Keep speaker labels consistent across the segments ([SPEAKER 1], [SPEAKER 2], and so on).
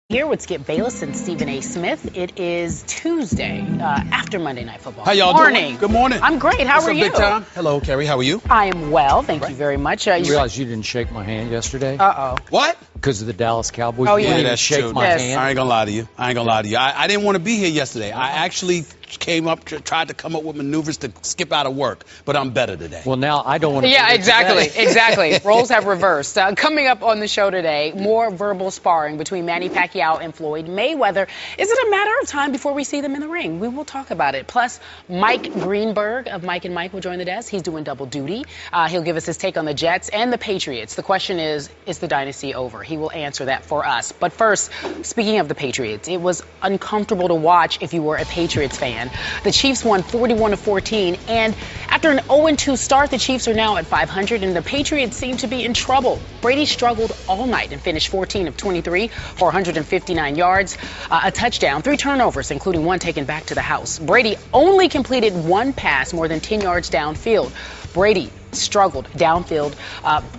[SPEAKER 1] Here with Skip Bayless and Stephen A. Smith. It is Tuesday after Monday Night Football.
[SPEAKER 2] How y'all doing? Good morning.
[SPEAKER 1] I'm great. How are you?
[SPEAKER 2] Big time? Hello, Carrie. How are you?
[SPEAKER 1] I am well. Thank you very much.
[SPEAKER 3] You realize you didn't shake my hand yesterday?
[SPEAKER 1] Uh-oh.
[SPEAKER 2] What?
[SPEAKER 3] Because of the Dallas Cowboys.
[SPEAKER 1] Oh,
[SPEAKER 3] You
[SPEAKER 1] yeah.
[SPEAKER 3] didn't even
[SPEAKER 2] That's
[SPEAKER 3] shake
[SPEAKER 2] true.
[SPEAKER 3] my
[SPEAKER 1] Yes.
[SPEAKER 3] hand.
[SPEAKER 2] I ain't gonna lie to you. I didn't want to be here yesterday. I actually came up, tried to come up with maneuvers to skip out of work, but I'm better today.
[SPEAKER 3] Well, now I don't want to.
[SPEAKER 1] Yeah, exactly. Roles have reversed. Coming up on the show today, more verbal sparring between Manny Pacquiao and Floyd Mayweather. Is it a matter of time before we see them in the ring? We will talk about it. Plus, Mike Greenberg of Mike and Mike will join the desk. He's doing double duty. He'll give us his take on the Jets and the Patriots. The question is the dynasty over? He will answer that for us. But first, speaking of the Patriots, it was uncomfortable to watch if you were a Patriots fan. The Chiefs won 41-14, and after an 0-2 start, the Chiefs are now at 500, and the Patriots seem to be in trouble. Brady struggled all night and finished 14 of 23 for 159 yards, a touchdown, 3 turnovers, including one taken back to the house. Brady only completed one pass more than 10 yards downfield. Brady struggled downfield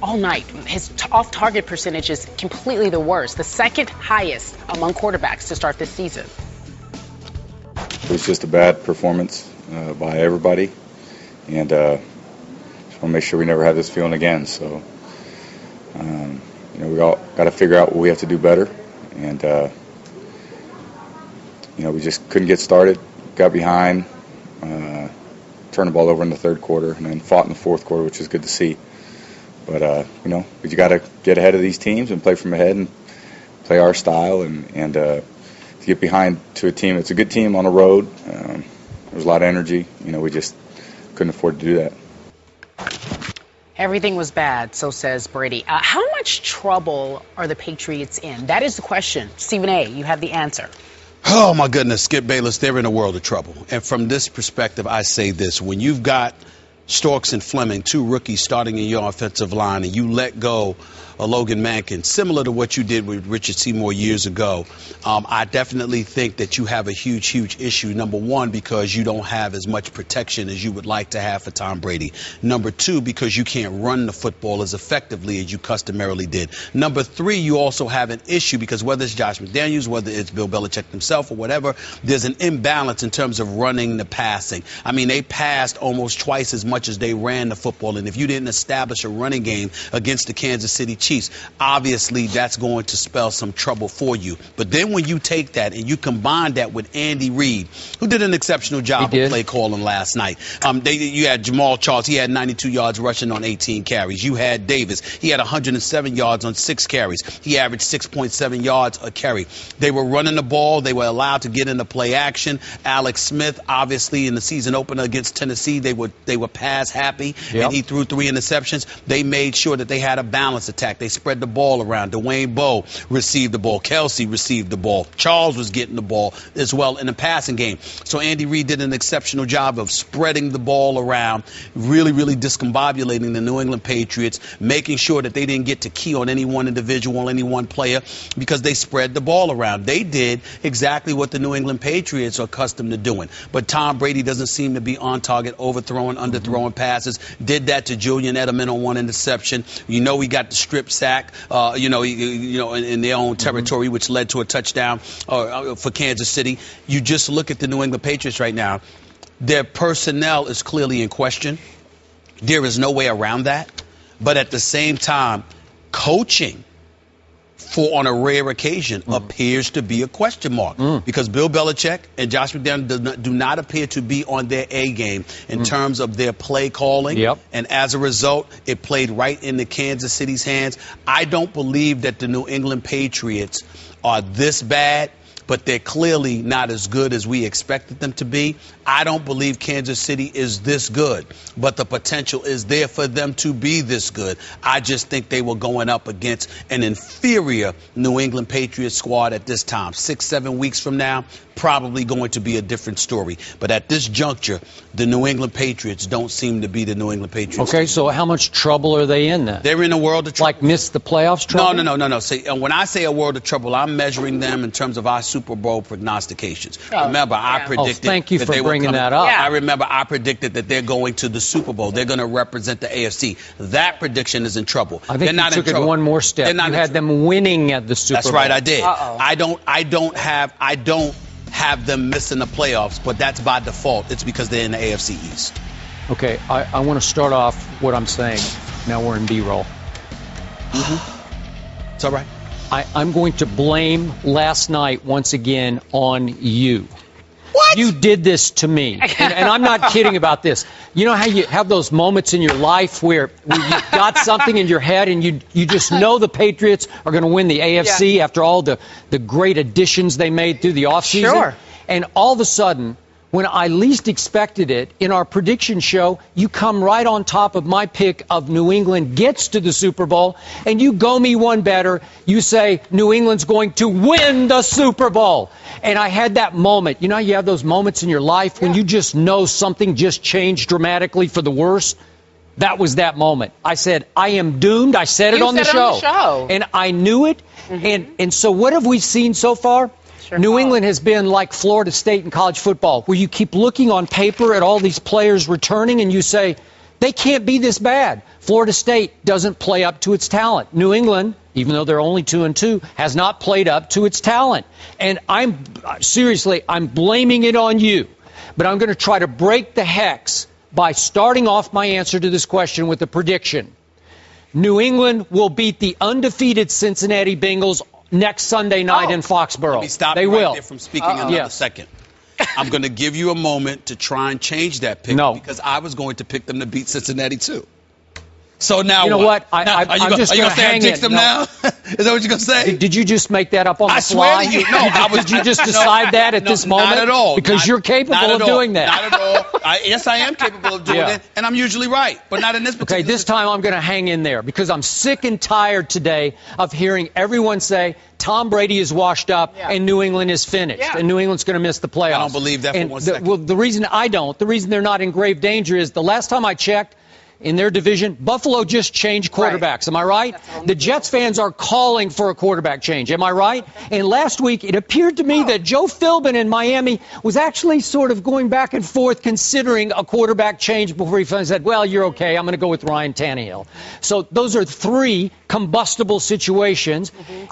[SPEAKER 1] all night. His off-target percentage is completely the worst, the second highest among quarterbacks to start this season.
[SPEAKER 4] It was just a bad performance by everybody, and just want to make sure we never have this feeling again. So, we all got to figure out what we have to do better, and we just couldn't get started, got behind, turned the ball over in the third quarter, and then fought in the fourth quarter, which is good to see. But you got to get ahead of these teams and play from ahead and play our style, and to get behind to a team. It's a good team on the road. There was a lot of energy. We just couldn't afford to do that.
[SPEAKER 1] Everything was bad, so says Brady. How much trouble are the Patriots in? That is the question. Stephen A., you have the answer.
[SPEAKER 2] Oh, my goodness, Skip Bayless, they're in a world of trouble. And from this perspective, I say this. When you've got Storks and Fleming, 2 rookies starting in your offensive line, and you let go of Logan Mankin, similar to what you did with Richard Seymour years ago, I definitely think that you have a huge issue. Number one, because you don't have as much protection as you would like to have for Tom Brady. Number two, because you can't run the football as effectively as you customarily did. Number three, you also have an issue because whether it's Josh McDaniels, whether it's Bill Belichick himself or whatever, there's an imbalance in terms of running the passing. I mean, they passed almost twice as much as they ran the football, and if you didn't establish a running game against the Kansas City Chiefs, obviously that's going to spell some trouble for you. But then when you take that and you combine that with Andy Reid, who did an exceptional job of play calling last night. You had Jamal Charles. He had 92 yards rushing on 18 carries. You had Davis. He had 107 yards on 6 carries. He averaged 6.7 yards a carry. They were running the ball. They were allowed to get into play action. Alex Smith, obviously, in the season opener against Tennessee, they were pass happy, and he threw 3 interceptions. They made sure that they had a balanced attack. They spread the ball around. Dwayne Bowe received the ball. Kelsey received the ball. Charles was getting the ball as well in the passing game. So Andy Reid did an exceptional job of spreading the ball around, really discombobulating the New England Patriots, making sure that they didn't get to key on any one individual, any one player, because they spread the ball around. They did exactly what the New England Patriots are accustomed to doing. But Tom Brady doesn't seem to be on target, overthrowing, underthrowing passes. Did that to Julian Edelman on 1 interception. He got the strip sack, in their own territory, which led to a touchdown for Kansas City. You just look at the New England Patriots right now. Their personnel is clearly in question. There is no way around that. But at the same time, coaching on a rare occasion appears to be a question mark because Bill Belichick and Josh McDaniels do not appear to be on their A game in terms of their play calling. And as a result, it played right into Kansas City's hands. I don't believe that the New England Patriots are this bad, but they're clearly not as good as we expected them to be. I don't believe Kansas City is this good, but the potential is there for them to be this good. I just think they were going up against an inferior New England Patriots squad at this time. 6-7 weeks from now, probably going to be a different story. But at this juncture, the New England Patriots don't seem to be the New England Patriots.
[SPEAKER 3] Okay, so how much trouble are they in then?
[SPEAKER 2] They're in a world of trouble.
[SPEAKER 3] Like miss the playoffs trouble?
[SPEAKER 2] No. See, when I say a world of trouble, I'm measuring them in terms of our Super Super Bowl prognostications. Remember, I predicted
[SPEAKER 3] thank you
[SPEAKER 2] that
[SPEAKER 3] for
[SPEAKER 2] they
[SPEAKER 3] bringing
[SPEAKER 2] were
[SPEAKER 3] that up.
[SPEAKER 2] I remember I predicted that they're going to the Super Bowl. They're going to represent the AFC. That prediction is in trouble.
[SPEAKER 3] I think you took it one more step. You had them winning at the Super Bowl.
[SPEAKER 2] That's right, I did. I don't have them missing the playoffs, but that's by default. It's because they're in the AFC East.
[SPEAKER 3] Okay, I want to start off what I'm saying. Now we're in B-roll.
[SPEAKER 2] It's all right.
[SPEAKER 3] I'm going to blame last night once again on you.
[SPEAKER 2] What?
[SPEAKER 3] You did this to me. And I'm not kidding about this. You know how you have those moments in your life where you've got something in your head and you just know the Patriots are going to win the AFC after all the great additions they made through the offseason?
[SPEAKER 1] Sure.
[SPEAKER 3] And all of a sudden, when I least expected it, in our prediction show, you come right on top of my pick of New England gets to the Super Bowl, and you go me one better. You say New England's going to win the Super Bowl. And I had that moment. You know, you have those moments in your life when you just know something just changed dramatically for the worse. That was that moment. I said, I am doomed. I said it on the show. And I knew it. And so what have we seen so far? New England has been like Florida State in college football, where you keep looking on paper at all these players returning and you say, they can't be this bad. Florida State doesn't play up to its talent. New England, even though they're only 2-2, has not played up to its talent. And I'm blaming it on you. But I'm going to try to break the hex by starting off my answer to this question with a prediction. New England will beat the undefeated Cincinnati Bengals next Sunday night in Foxborough.
[SPEAKER 2] Let me stop
[SPEAKER 3] they
[SPEAKER 2] you
[SPEAKER 3] will.
[SPEAKER 2] Right there from speaking another second. I'm going to give you a moment to try and change that pick because I was going to pick them to beat Cincinnati too. So now
[SPEAKER 3] you know what?
[SPEAKER 2] I'm just going to say I jinxed them now? Is that what you're going to say?
[SPEAKER 3] Did you just make that up on the fly?
[SPEAKER 2] I swear to you. No,
[SPEAKER 3] did you just decide that at this moment?
[SPEAKER 2] Not at all.
[SPEAKER 3] Because you're capable of doing that.
[SPEAKER 2] Not at all. Yes, I am capable of doing it, and I'm usually right, but not in this particular
[SPEAKER 3] this time I'm going to hang in there because I'm sick and tired today of hearing everyone say Tom Brady is washed up and New England is finished and New England's going to miss the playoffs.
[SPEAKER 2] I don't believe that for 1 second.
[SPEAKER 3] Well, the reason they're not in grave danger is the last time I checked, in their division, Buffalo just changed quarterbacks. Am I right? The Jets fans are calling for a quarterback change. Am I right? And last week, it appeared to me that Joe Philbin in Miami was actually sort of going back and forth considering a quarterback change before he finally said, well, you're okay. I'm going to go with Ryan Tannehill. So those are three combustible situations.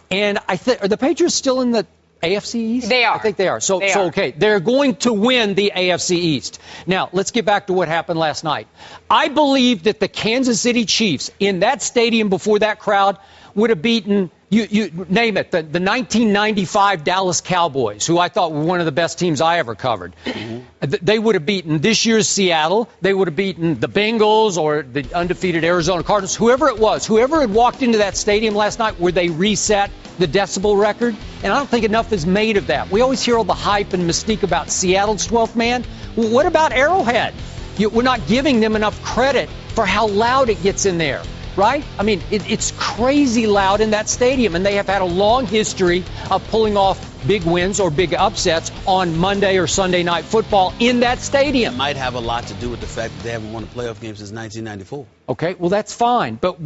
[SPEAKER 3] And I think, are the Patriots still in the AFC East?
[SPEAKER 1] They are.
[SPEAKER 3] I think they are. So okay, they're going to win the AFC East. Now, let's get back to what happened last night. I believe that the Kansas City Chiefs in that stadium before that crowd would have beaten, you name it, the 1995 Dallas Cowboys, who I thought were one of the best teams I ever covered. They would have beaten this year's Seattle. They would have beaten the Bengals or the undefeated Arizona Cardinals, whoever it was, whoever had walked into that stadium last night where they reset the decibel record. And I don't think enough is made of that. We always hear all the hype and mystique about Seattle's 12th man. Well, what about Arrowhead? We're not giving them enough credit for how loud it gets in there. Right? I mean, it's crazy loud in that stadium, and they have had a long history of pulling off big wins or big upsets on Monday or Sunday night football in that stadium.
[SPEAKER 2] It might have a lot to do with the fact that they haven't won a playoff game since 1994.
[SPEAKER 3] Okay, well, that's fine. But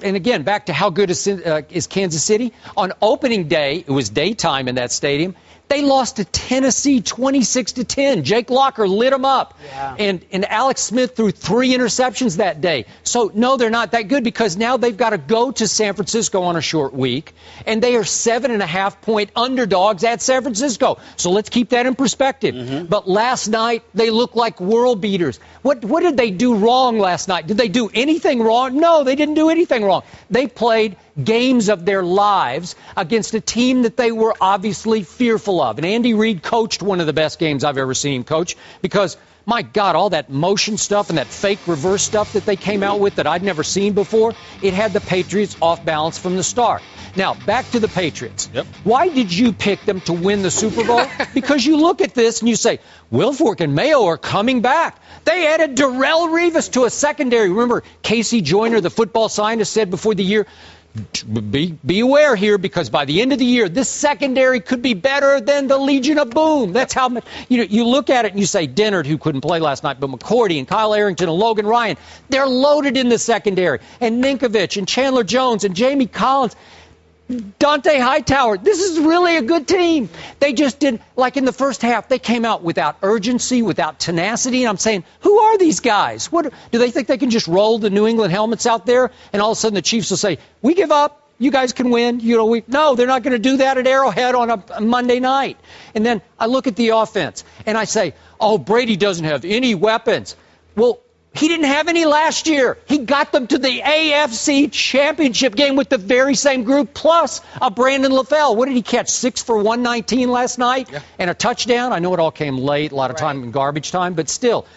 [SPEAKER 3] and again, back to how good is Kansas City? On opening day, it was daytime in that stadium. They lost to Tennessee 26-10. Jake Locker lit them up. And Alex Smith threw 3 interceptions that day. So, no, they're not that good because now they've got to go to San Francisco on a short week. And they are 7.5-point underdogs at San Francisco. So let's keep that in perspective. But last night, they looked like world beaters. What did they do wrong last night? Did they do anything wrong? No, they didn't do anything wrong. They played games of their lives against a team that they were obviously fearful of. And Andy Reid coached one of the best games I've ever seen coach because, my God, all that motion stuff and that fake reverse stuff that they came out with that I'd never seen before, it had the Patriots off balance from the start. Now, back to the Patriots. Why did you pick them to win the Super Bowl? Because you look at this and you say, Wilfork and Mayo are coming back. They added Darrelle Revis to a secondary. Remember, Casey Joyner, the football scientist, said before the year, be aware here because by the end of the year, this secondary could be better than the Legion of Boom. That's how much, you look at it and you say Dennard, who couldn't play last night, but McCourty and Kyle Arrington and Logan Ryan, they're loaded in the secondary. And Ninkovich and Chandler Jones and Jamie Collins. Dante Hightower, this is really a good team. They just didn't, like in the first half, they came out without urgency, without tenacity. And I'm saying, who are these guys? What do they think they can just roll the New England helmets out there? And all of a sudden the Chiefs will say, we give up. You guys can win. No, they're not going to do that at Arrowhead on a Monday night. And then I look at the offense and I say, oh, Brady doesn't have any weapons. Well, he didn't have any last year. He got them to the AFC Championship game with the very same group, plus a Brandon LaFell. What did he catch? 6 for 119 last night? Yeah. And a touchdown? I know it all came late, a lot of time in garbage time, but still,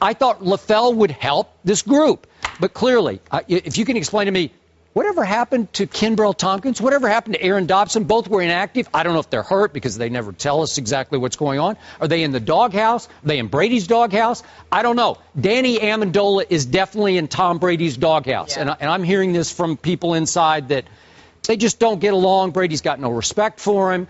[SPEAKER 3] I thought LaFell would help this group. But clearly, if you can explain to me, whatever happened to Kenbrell Tompkins? Whatever happened to Aaron Dobson? Both were inactive. I don't know if they're hurt because they never tell us exactly what's going on. Are they in the doghouse? Are they in Brady's doghouse? I don't know. Danny Amendola is definitely in Tom Brady's doghouse. Yeah. And I'm hearing this from people inside that they just don't get along. Brady's got no respect for him.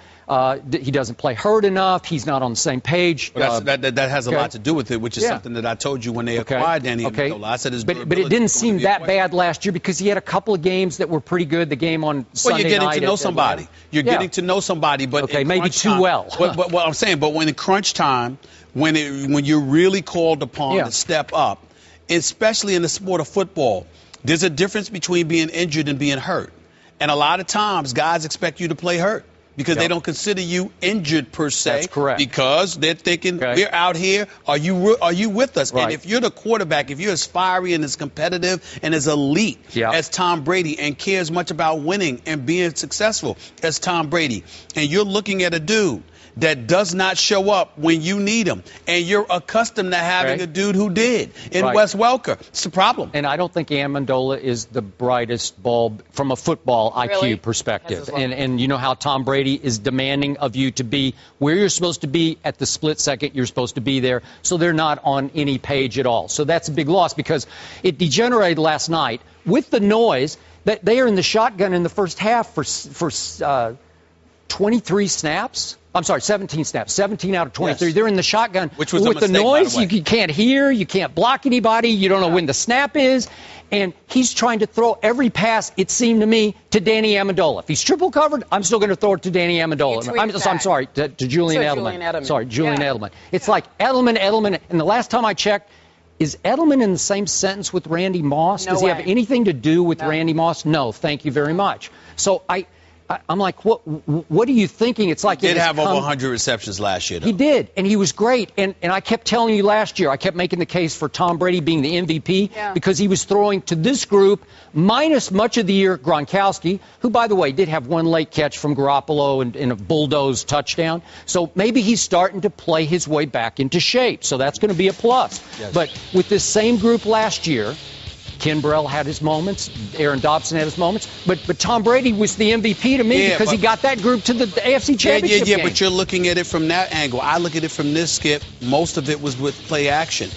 [SPEAKER 3] He doesn't play hurt enough. He's not on the same page.
[SPEAKER 2] That has a lot to do with it, which is something that I told you when they acquired Danny Amendola. I said but
[SPEAKER 3] it didn't seem that bad last year because he had a couple of games that were pretty good. The game on Sunday night.
[SPEAKER 2] Well, you're getting to know somebody. You're getting to know somebody, but
[SPEAKER 3] maybe too well.
[SPEAKER 2] But what I'm saying, but when in crunch time, when you're really called upon to step up, especially in the sport of football, there's a difference between being injured and being hurt. And a lot of times, guys expect you to play hurt because they don't consider you injured per se.
[SPEAKER 3] That's correct.
[SPEAKER 2] Because they're thinking, we're out here. Are you with us? Right. And if you're the quarterback, if you're as fiery and as competitive and as elite as Tom Brady and care as much about winning and being successful as Tom Brady, and you're looking at a dude that does not show up when you need him, and you're accustomed to having a dude who did in Wes Welker. It's a problem.
[SPEAKER 3] And I don't think Amendola is the brightest bulb from a football IQ perspective. And you know how Tom Brady is demanding of you to be where you're supposed to be at the split second you're supposed to be there, so they're not on any page at all. So that's a big loss because it degenerated last night with the noise that they are in the shotgun in the first half for 23 snaps. I'm sorry, 17 snaps. 17 out of 23. Yes. They're in the shotgun.
[SPEAKER 2] Which was
[SPEAKER 3] with the noise, you can't hear, you can't block anybody, you don't know when the snap is. And he's trying to throw every pass, it seemed to me, to Danny Amendola. If he's triple covered, I'm still going to throw it to Danny Amendola. I'm sorry, to Julian Edelman. Sorry, Julian Edelman. It's like Edelman. And the last time I checked, is Edelman in the same sentence with Randy Moss? Does he have anything to do with Randy Moss? No, thank you very much. So I'm like, what are you thinking? It's like
[SPEAKER 2] he did have over 100 receptions last year, though.
[SPEAKER 3] He did, and he was great. And I kept telling you last year, I kept making the case for Tom Brady being the MVP because he was throwing to this group, minus much of the year Gronkowski, who, by the way, did have one late catch from Garoppolo and a bulldoze touchdown. So maybe he's starting to play his way back into shape. So that's going to be a plus. Yes. But with this same group last year, Kenbrell had his moments. Aaron Dobson had his moments. But Tom Brady was the MVP to me because he got that group to the AFC Championship game.
[SPEAKER 2] But you're looking at it from that angle. I look at it from this, Skip. Most of it was with play action.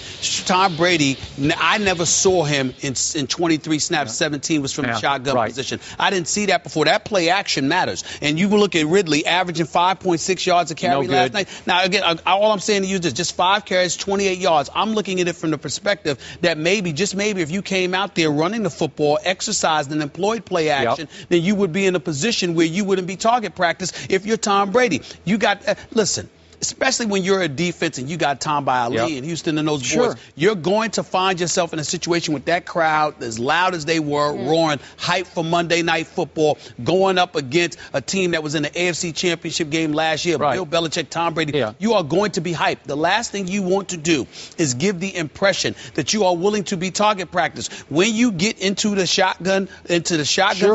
[SPEAKER 2] Tom Brady, I never saw him in 23 snaps. 17 was from the shotgun position. I didn't see that before. That play action matters. And you look at Ridley averaging 5.6 yards a carry last night. Now, again, all I'm saying to you is this, just 5 carries, 28 yards. I'm looking at it from the perspective that maybe, just maybe, if you came out there running the football, exercised and employed play action, then you would be in a position where you wouldn't be target practice if you're Tom Brady. You got, listen, especially when you're a defense and you got Tom Ali and Houston and those boys, you're going to find yourself in a situation with that crowd, as loud as they were, roaring, hype for Monday Night Football, going up against a team that was in the AFC Championship game last year, Bill Belichick, Tom Brady. You are going to be hyped. The last thing you want to do is give the impression that you are willing to be target practice. When you get into the shotgun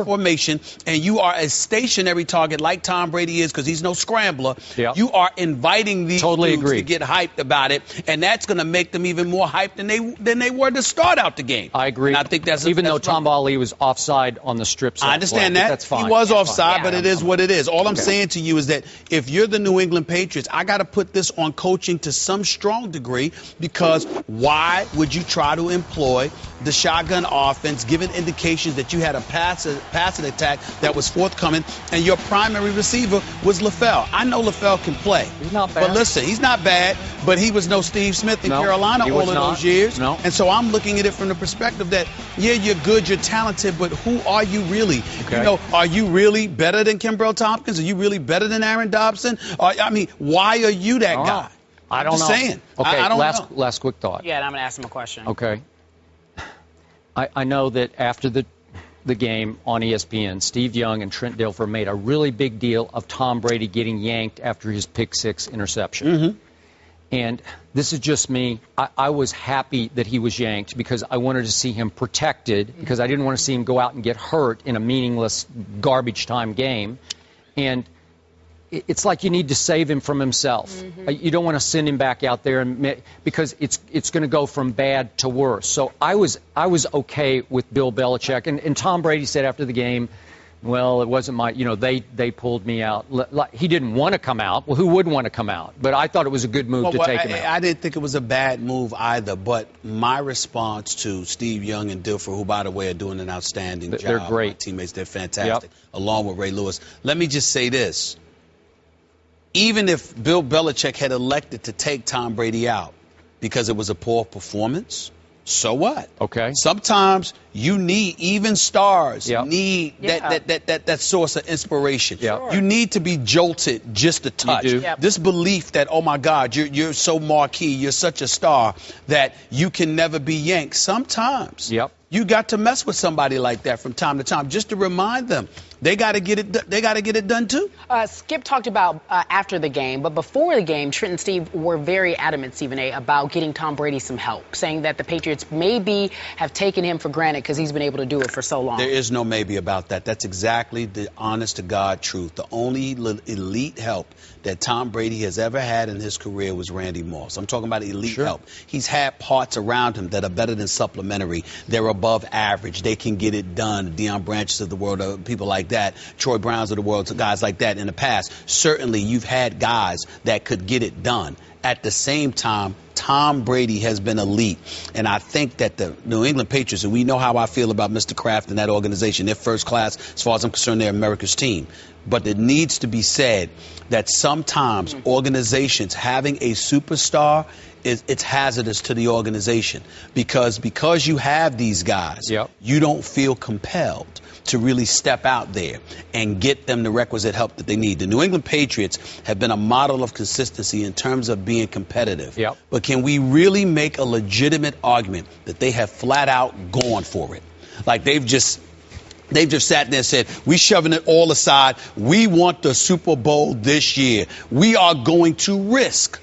[SPEAKER 2] formation and you are a stationary target like Tom Brady is, because he's no scrambler, you are inviting these dudes to get hyped about it, and that's going to make them even more hyped than they were to start out the game.
[SPEAKER 3] I agree.
[SPEAKER 2] And I think that's
[SPEAKER 3] even though Tom Ali was offside on the strip.
[SPEAKER 2] I understand that. That's fine. He was offside, but it is what it is. All I'm saying to you is that if you're the New England Patriots, I got to put this on coaching to some strong degree, because why would you try to employ the shotgun offense, given indications that you had a passing attack that was forthcoming, and your primary receiver was LaFell? I know LaFell can play.
[SPEAKER 3] He's not
[SPEAKER 2] But listen, he's not bad, but he was no Steve Smith in Carolina all of those years.
[SPEAKER 3] No.
[SPEAKER 2] And so I'm looking at it from the perspective that, yeah, you're good, you're talented, but who are you really?
[SPEAKER 3] Okay.
[SPEAKER 2] You know, are you really better than Kimbrel Tompkins? Are you really better than Aaron Dobson? I mean, why are you that guy?
[SPEAKER 3] I don't know.
[SPEAKER 2] I'm just saying.
[SPEAKER 3] Okay,
[SPEAKER 2] I don't know.
[SPEAKER 3] Last quick thought.
[SPEAKER 1] Yeah, and I'm going to ask him a question.
[SPEAKER 3] Okay. I know that after the game on ESPN, Steve Young and Trent Dilfer made a really big deal of Tom Brady getting yanked after his pick-6 interception.
[SPEAKER 2] Mm-hmm.
[SPEAKER 3] And this is just me. I was happy that he was yanked because I wanted to see him protected because I didn't want to see him go out and get hurt in a meaningless garbage time game. And it's like you need to save him from himself.
[SPEAKER 1] Mm-hmm.
[SPEAKER 3] You don't want to send him back out there because it's going to go from bad to worse. So I was okay with Bill Belichick. And Tom Brady said after the game, well, it wasn't my, they pulled me out. He didn't want to come out. Well, who would want to come out? But I thought it was a good move to take him out.
[SPEAKER 2] I didn't think it was a bad move either. But my response to Steve Young and Dilfer, who, by the way, are doing an outstanding job.
[SPEAKER 3] They're great.
[SPEAKER 2] My teammates, they're fantastic, along with Ray Lewis. Let me just say this. Even if Bill Belichick had elected to take Tom Brady out because it was a poor performance, so what?
[SPEAKER 3] Okay.
[SPEAKER 2] Sometimes you need, even stars need
[SPEAKER 1] Yeah.
[SPEAKER 2] that source of inspiration.
[SPEAKER 3] Yep.
[SPEAKER 2] You need to be jolted just a touch.
[SPEAKER 3] You do.
[SPEAKER 1] Yep.
[SPEAKER 2] This belief that, oh my God, you're so marquee, you're such a star that you can never be yanked. Sometimes you got to mess with somebody like that from time to time just to remind them they got to get it. They got to get it done too.
[SPEAKER 1] Skip talked about after the game, but before the game, Trent and Steve were very adamant, Stephen A, about getting Tom Brady some help, saying that the Patriots maybe have taken him for granted because he's been able to do it for so long.
[SPEAKER 2] There is no maybe about that. That's exactly the honest to God truth. The only elite help that Tom Brady has ever had in his career was Randy Moss. I'm talking about elite help. He's had parts around him that are better than supplementary. They're above average. They can get it done. Deion Branches of the world, people like that, Troy Browns of the world, guys like that in the past. Certainly, you've had guys that could get it done. At the same time, Tom Brady has been elite. And I think that the New England Patriots, and we know how I feel about Mr. Kraft and that organization, they're first class. As far as I'm concerned, they're America's team. But it needs to be said that sometimes organizations having a superstar, it's hazardous to the organization. Because you have these guys, you don't feel compelled to really step out there and get them the requisite help that they need. The New England Patriots have been a model of consistency in terms of being competitive. But can we really make a legitimate argument that they have flat out gone for it? Like they've just sat there and said, we're shoving it all aside. We want the Super Bowl this year. We are going to risk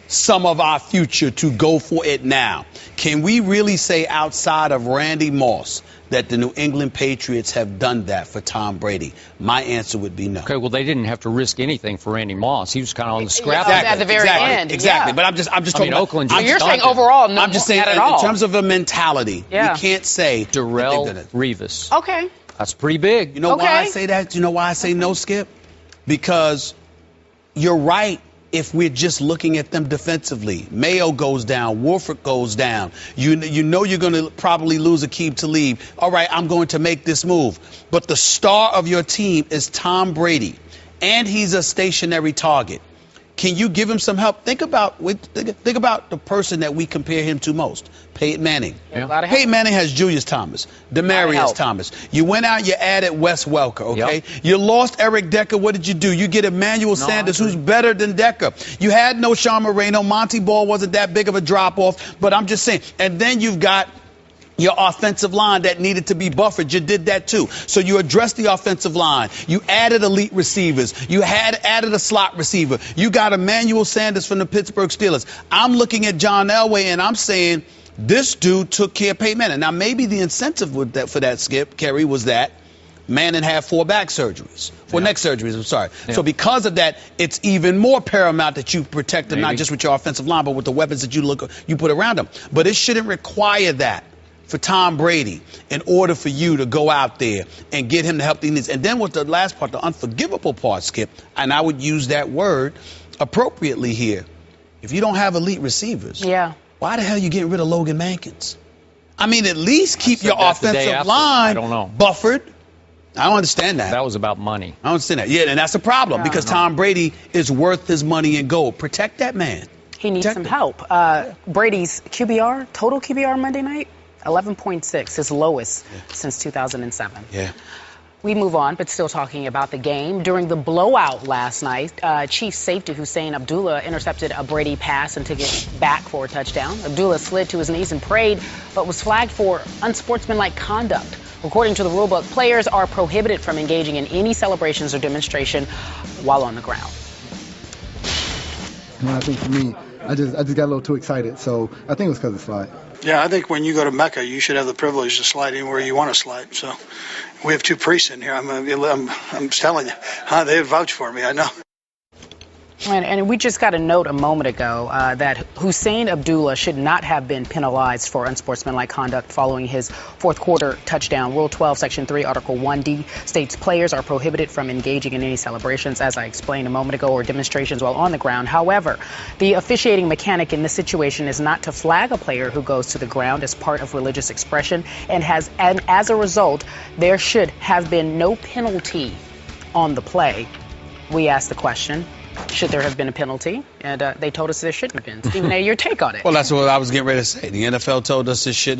[SPEAKER 2] some of our future to go for it now. Can we really say outside of Randy Moss that the New England Patriots have done that for Tom Brady? My answer would be no.
[SPEAKER 3] Okay, well, they didn't have to risk anything for Randy Moss. He was kind of on the scrap
[SPEAKER 1] at the very end.
[SPEAKER 2] Exactly. But I'm just talking about
[SPEAKER 3] Oakland.
[SPEAKER 1] So you're saying overall, no,
[SPEAKER 2] I'm just saying
[SPEAKER 1] not at all.
[SPEAKER 2] In terms of a mentality, you can't say
[SPEAKER 3] Darrell Revis.
[SPEAKER 1] Okay.
[SPEAKER 3] That's pretty big.
[SPEAKER 2] You know why I say that? You know why I say no, Skip? Because you're right. If we're just looking at them defensively, Mayo goes down, Wolford goes down. You know you're going to probably lose Aqib Talib. All right, I'm going to make this move. But the star of your team is Tom Brady, and he's a stationary target. Can you give him some help? Think about the person that we compare him to most, Peyton Manning. Peyton Manning has Julius Thomas, Demaryius Thomas. You went out, you added Wes Welker, okay? You lost Eric Decker. What did you do? You get Emmanuel Sanders, who's better than Decker. You had no Sean Moreno. Monty Ball wasn't that big of a drop-off, but I'm just saying. And then you've got your offensive line that needed to be buffered. You did that too. So you addressed the offensive line. You added elite receivers. You added a slot receiver. You got Emmanuel Sanders from the Pittsburgh Steelers. I'm looking at John Elway and I'm saying this dude took care of Peyton Manning. Now maybe the incentive for that, Skip, Kerry, was that Manning had 4 neck surgeries, I'm sorry. So because of that, it's even more paramount that you protect him, not just with your offensive line, but with the weapons that you put around him. But it shouldn't require that for Tom Brady in order for you to go out there and get him the help he needs. And then with the last part, the unforgivable part, Skip, and I would use that word appropriately here. If you don't have elite receivers, why the hell are you getting rid of Logan Mankins? I mean, at least keep your offensive line buffered. I don't understand that.
[SPEAKER 3] That was about money.
[SPEAKER 2] I don't understand that. Yeah, and that's the problem because Tom Brady is worth his money in gold. Protect that man.
[SPEAKER 1] He needs some help. Brady's QBR, total QBR Monday night, 11.6, his lowest since 2007.
[SPEAKER 2] Yeah.
[SPEAKER 1] We move on, but still talking about the game. During the blowout last night, Chiefs safety Hussein Abdullah intercepted a Brady pass and took it back for a touchdown. Abdullah slid to his knees and prayed, but was flagged for unsportsmanlike conduct. According to the rulebook, players are prohibited from engaging in any celebrations or demonstration while on the ground.
[SPEAKER 5] And I think for me, I just got a little too excited, so I think it was because of the slide.
[SPEAKER 6] Yeah, I think when you go to Mecca, you should have the privilege to slide anywhere you want to slide. So we have two priests in here. I'm telling you, they vouch for me. I know.
[SPEAKER 1] And we just got a note a moment ago that Hussein Abdullah should not have been penalized for unsportsmanlike conduct following his fourth quarter touchdown. Rule 12, Section 3, Article 1D states players are prohibited from engaging in any celebrations, as I explained a moment ago, or demonstrations while on the ground. However, the officiating mechanic in this situation is not to flag a player who goes to the ground as part of religious expression, and as a result, there should have been no penalty on the play. We asked the question, should there have been a penalty? And they told us there shouldn't have been. Stephen A., your take on it?
[SPEAKER 2] Well, that's what I was getting ready to say. The NFL told us it should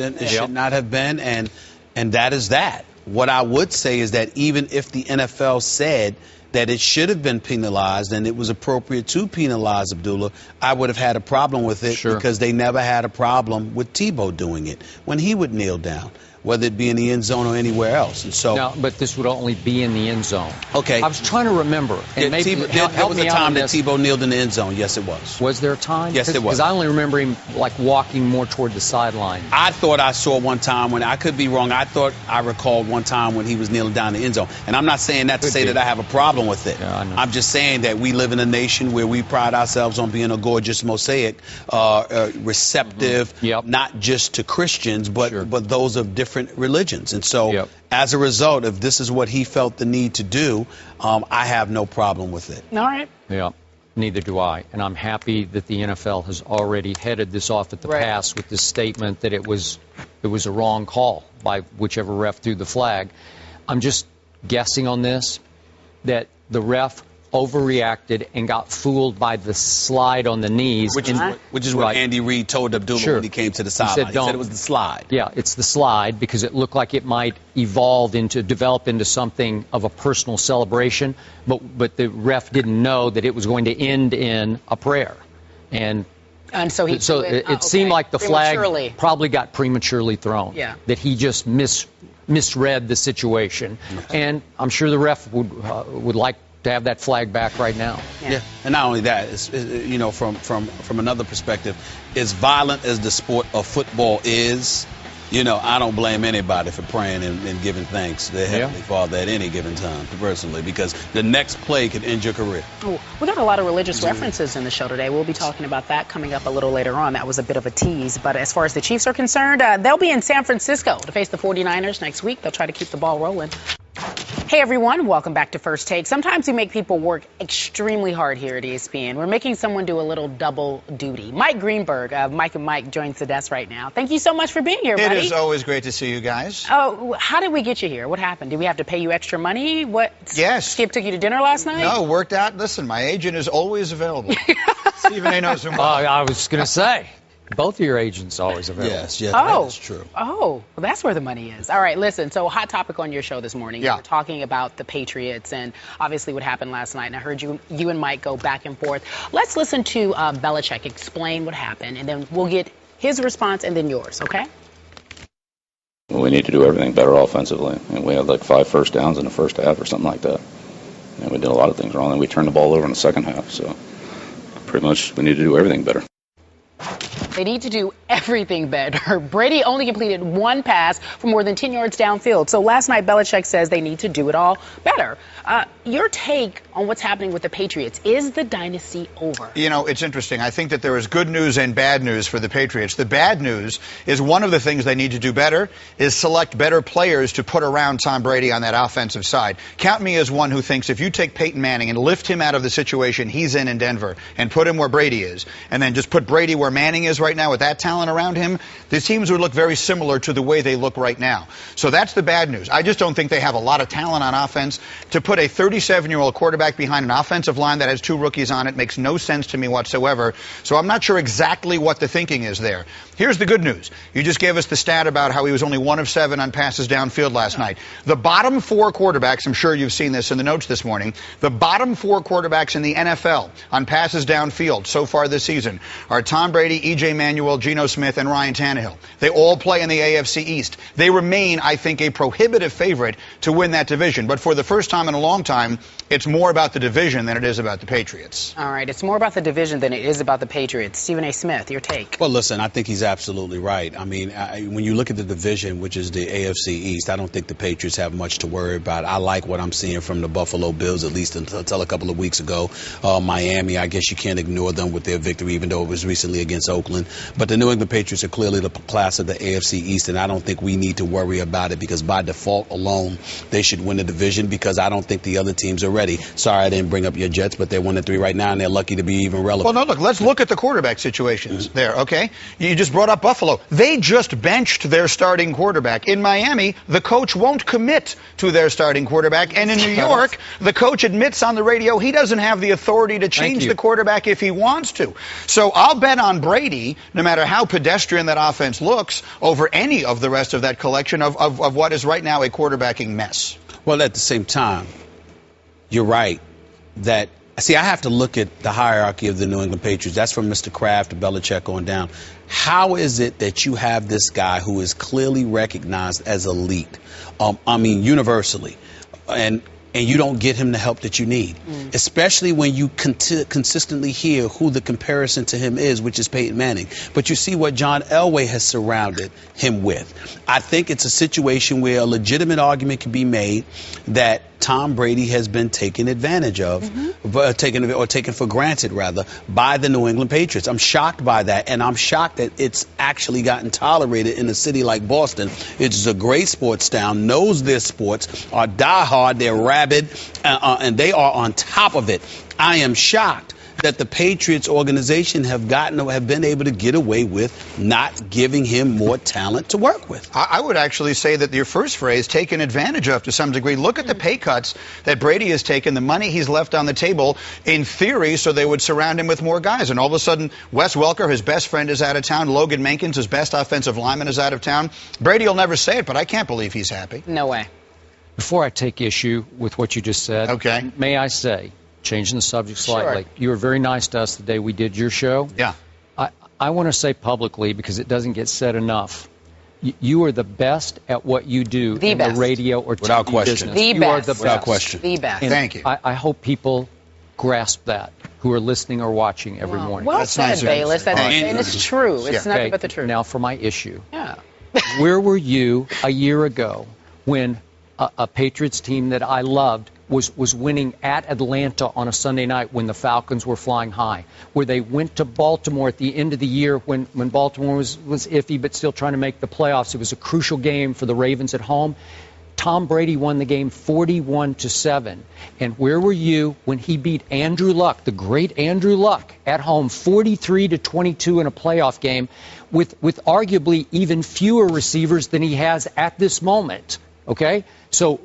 [SPEAKER 2] not have been, and that is that. What I would say is that even if the NFL said that it should have been penalized and it was appropriate to penalize Abdullah, I would have had a problem with it because they never had a problem with Tebow doing it when he would kneel down, whether it be in the end zone or anywhere else. And so,
[SPEAKER 3] no, but this would only be in the end zone.
[SPEAKER 2] Okay.
[SPEAKER 3] I was trying to remember. And maybe
[SPEAKER 2] there was a time that Tebow kneeled in the end zone. Yes, it was.
[SPEAKER 3] Was there a time?
[SPEAKER 2] Yes, there was.
[SPEAKER 3] Because I only remember him like walking more toward the sideline.
[SPEAKER 2] I thought I saw one time when, I could be wrong, I thought I recalled one time when he was kneeling down in the end zone. And I'm not saying that to say that I have a problem with it.
[SPEAKER 3] Yeah, I know.
[SPEAKER 2] I'm just saying that we live in a nation where we pride ourselves on being a gorgeous mosaic, receptive, not just to Christians, but those of different religions. And so, as a result, if this is what he felt the need to do, I have no problem with it.
[SPEAKER 1] All right.
[SPEAKER 3] Yeah, neither do I. And I'm happy that the NFL has already headed this off at the pass with this statement that it was a wrong call by whichever ref threw the flag. I'm just guessing on this, that the ref overreacted and got fooled by the slide on the knees.
[SPEAKER 2] Which is what Andy Reid told Abdullah when he came to the sideline. He said it was the slide.
[SPEAKER 3] Yeah, it's the slide because it looked like it might develop into something of a personal celebration, but the ref didn't know that it was going to end in a prayer. And
[SPEAKER 1] so
[SPEAKER 3] it seemed like the flag probably got prematurely thrown.
[SPEAKER 1] Yeah.
[SPEAKER 3] That he just misread the situation. And I'm sure the ref would like to have that flag back right now.
[SPEAKER 2] Yeah, and not only that, it's, you know, from another perspective, as violent as the sport of football is, you know, I don't blame anybody for praying and giving thanks to the Heavenly Father at any given time, personally, because the next play could end your career.
[SPEAKER 1] Oh, we got a lot of religious references in the show today. We'll be talking about that coming up a little later on. That was a bit of a tease. But as far as the Chiefs are concerned, they'll be in San Francisco to face the 49ers next week. They'll try to keep the ball rolling. Hey everyone, welcome back to First Take. Sometimes we make people work extremely hard here at ESPN. We're making someone do a little double duty. Mike Greenberg of Mike and Mike joins the desk right now. Thank you so much for being here, buddy.
[SPEAKER 7] It is always great to see you guys.
[SPEAKER 1] Oh, how did we get you here? What happened? Did we have to pay you extra money? What?
[SPEAKER 7] Yes.
[SPEAKER 1] Skip took you to dinner last night?
[SPEAKER 7] No, worked out. Listen, my agent is always available. Stephen A knows him well.
[SPEAKER 3] I was going to say. Both of your agents always available.
[SPEAKER 2] Yes, that's true.
[SPEAKER 1] Oh, well, that's where the money is. All right, listen, so hot topic on your show this morning.
[SPEAKER 7] Yeah.
[SPEAKER 1] You were talking about the Patriots and obviously what happened last night, and I heard you and Mike go back and forth. Let's listen to Belichick explain what happened, and then we'll get his response and then yours, okay?
[SPEAKER 8] Well, we need to do everything better offensively. And we had like 5 first downs in the first half or something like that. And we did a lot of things wrong, and we turned the ball over in the second half. So pretty much we need to do everything better.
[SPEAKER 1] They need to do everything better. Brady only completed 1 pass for more than 10 yards downfield. So last night, Belichick says they need to do it all better. Your take on what's happening with the Patriots. Is the dynasty over?
[SPEAKER 7] You know, it's interesting. I think that there is good news and bad news for the Patriots. The bad news is one of the things they need to do better is select better players to put around Tom Brady on that offensive side. Count me as one who thinks if you take Peyton Manning and lift him out of the situation he's in Denver and put him where Brady is, and then just put Brady where Manning is right right now with that talent around him, the teams would look very similar to the way they look right now. So that's the bad news. I just don't think they have a lot of talent on offense. To put a 37-year-old quarterback behind an offensive line that has 2 rookies on it makes no sense to me whatsoever. So I'm not sure exactly what the thinking is there. Here's the good news. You just gave us the stat about how he was only 1 of 7 on passes downfield last night. The bottom 4 quarterbacks, I'm sure you've seen this in the notes this morning, the bottom 4 quarterbacks in the NFL on passes downfield so far this season are Tom Brady, E.J. Manuel, Geno Smith, and Ryan Tannehill. They all play in the AFC East. They remain, I think, a prohibitive favorite to win that division. But for the first time in a long time, it's more about the division than it is about the Patriots.
[SPEAKER 1] All right, it's more about the division than it is about the Patriots. Stephen A. Smith, your take.
[SPEAKER 2] Well, listen, I think he's absolutely right. I mean, when you look at the division, which is the AFC East, I don't think the Patriots have much to worry about. I like what I'm seeing from the Buffalo Bills, at least until a couple of weeks ago. Miami, I guess you can't ignore them with their victory, even though it was recently against Oakland. But the New England Patriots are clearly the class of the AFC East, and I don't think we need to worry about it because by default alone, they should win the division because I don't think the other teams are ready. Sorry I didn't bring up your Jets, but they're 1-3 right now, and they're lucky to be even relevant.
[SPEAKER 7] Well, no, look, let's look at the quarterback situations there, okay? You just brought up Buffalo. They just benched their starting quarterback. In Miami, the coach won't commit to their starting quarterback, and in New York, the coach admits on the radio he doesn't have the authority to change the quarterback if he wants to. So I'll bet on Brady, no matter how pedestrian that offense looks, over any of the rest of that collection of what is right now a quarterbacking mess.
[SPEAKER 2] Well, at the same time, you're right that, see, I have to look at the hierarchy of the New England Patriots. That's from Mr. Kraft to Belichick on down. How is it that you have this guy who is clearly recognized as elite, I mean, universally, and you don't get him the help that you need, especially when you consistently hear who the comparison to him is, which is Peyton Manning. But you see what John Elway has surrounded him with. I think it's a situation where a legitimate argument can be made that Tom Brady has been taken advantage of, taken for granted, rather, by the New England Patriots. I'm shocked by that, and I'm shocked that it's actually gotten tolerated in a city like Boston. It's a great sports town, knows their sports, are diehard, they're rabid, and they are on top of it. I am shocked that the Patriots organization have been able to get away with not giving him more talent to work with.
[SPEAKER 7] I would actually say that your first phrase, taken advantage of to some degree. Look at the pay cuts that Brady has taken, the money he's left on the table, in theory, so they would surround him with more guys. And all of a sudden, Wes Welker, his best friend, is out of town. Logan Mankins, his best offensive lineman, is out of town. Brady will never say it, but I can't believe he's happy.
[SPEAKER 1] No way.
[SPEAKER 3] Before I take issue with what you just said,
[SPEAKER 7] okay,
[SPEAKER 3] may I say, changing the subject slightly, you were very nice to us the day we did your show.
[SPEAKER 7] Yeah.
[SPEAKER 3] I want to say publicly, because it doesn't get said enough, you are the best at what you do in the radio or TV business.
[SPEAKER 1] The
[SPEAKER 3] you
[SPEAKER 1] best.
[SPEAKER 3] are the best.
[SPEAKER 2] Without question.
[SPEAKER 1] The best.
[SPEAKER 3] And
[SPEAKER 7] thank you.
[SPEAKER 3] I hope people grasp that, who are listening or watching every morning.
[SPEAKER 1] Well
[SPEAKER 7] That's
[SPEAKER 1] said,
[SPEAKER 7] nice,
[SPEAKER 1] Bayless. And it's true. It's
[SPEAKER 3] Okay,
[SPEAKER 1] nothing but the truth.
[SPEAKER 3] Now for my issue.
[SPEAKER 1] Yeah.
[SPEAKER 3] Where were you a year ago when a Patriots team that I loved was winning at Atlanta on a Sunday night when the Falcons were flying high, where they went to Baltimore at the end of the year when Baltimore was iffy but still trying to make the playoffs? It was a crucial game for the Ravens at home. Tom Brady won the game 41-7. And where were you when he beat Andrew Luck, the great Andrew Luck, at home 43-22 in a playoff game with arguably even fewer receivers than he has at this moment? Okay? So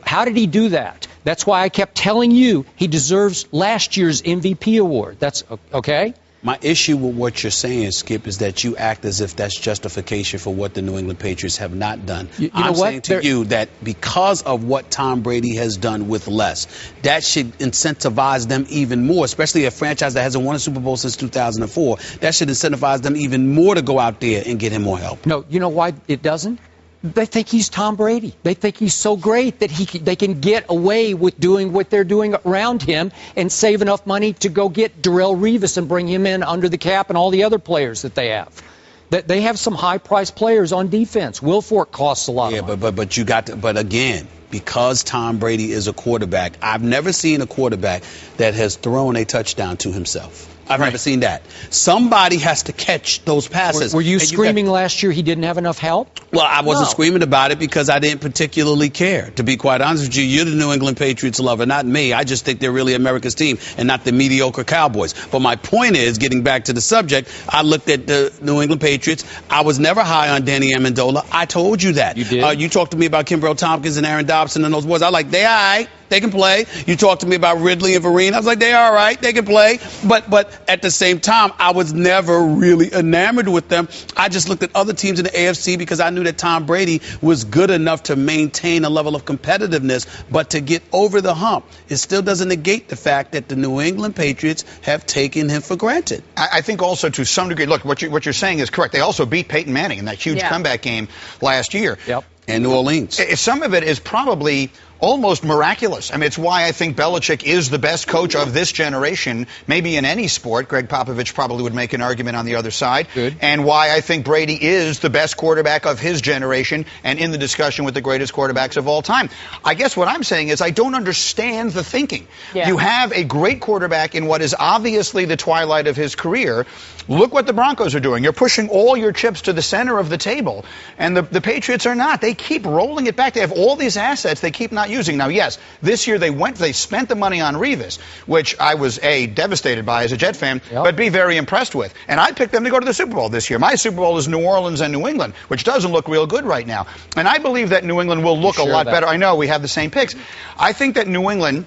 [SPEAKER 3] how did he do that? That's why I kept telling you he deserves last year's MVP award. That's okay?
[SPEAKER 2] My issue with what you're saying, Skip, is that you act as if that's justification for what the New England Patriots have not done. I'm saying to you that because of what Tom Brady has done with less, that should incentivize them even more, especially a franchise that hasn't won a Super Bowl since 2004. That should incentivize them even more to go out there and get him more help.
[SPEAKER 3] No, you know why it doesn't? They think he's Tom Brady. They think he's so great that they can get away with doing what they're doing around him and save enough money to go get Darrelle Revis and bring him in under the cap and all the other players that they have. They have some high-priced players on defense. Will Fork costs a lot of money.
[SPEAKER 2] But you got to, but again, because Tom Brady is a quarterback. I've never seen a quarterback that has thrown a touchdown to himself. I've never seen that. Somebody has to catch those passes.
[SPEAKER 3] Were you screaming last year he didn't have enough help?
[SPEAKER 2] Well, I wasn't screaming about it because I didn't particularly care. To be quite honest with you, you're the New England Patriots lover, not me. I just think they're really America's team and not the mediocre Cowboys. But my point is, getting back to the subject, I looked at the New England Patriots. I was never high on Danny Amendola. I told you that. You did. You talked to me about Kimbrel Tompkins and Aaron Dobson and those boys. I like, they all right. They can play. You talked to me about Ridley and Vereen. I was like, they're all right. They can play. But at the same time, I was never really enamored with them. I just looked at other teams in the AFC because I knew that Tom Brady was good enough to maintain a level of competitiveness. But to get over the hump, it still doesn't negate the fact that the New England Patriots have taken him for granted.
[SPEAKER 7] I think also to some degree, look, what you're saying is correct. They also beat Peyton Manning in that huge comeback game last year.
[SPEAKER 3] Yep.
[SPEAKER 2] And New Orleans.
[SPEAKER 7] Some of it is probably almost miraculous. I mean, it's why I think Belichick is the best coach of this generation, maybe in any sport. Greg Popovich probably would make an argument on the other side.
[SPEAKER 3] Good.
[SPEAKER 7] And why I think Brady is the best quarterback of his generation and in the discussion with the greatest quarterbacks of all time. I guess what I'm saying is I don't understand the thinking. Yeah. You have a great quarterback in what is obviously the twilight of his career. Look what the Broncos are doing. You're pushing all your chips to the center of the table. And the Patriots are not. They keep rolling it back. They have all these assets they keep not using. Now, yes, this year they spent the money on Revis, which I was, A, devastated by as a Jet fan, but B, very impressed with. And I picked them to go to the Super Bowl this year. My Super Bowl is New Orleans and New England, which doesn't look real good right now. And I believe that New England will look a lot better. I know we have the same picks. I think that New England,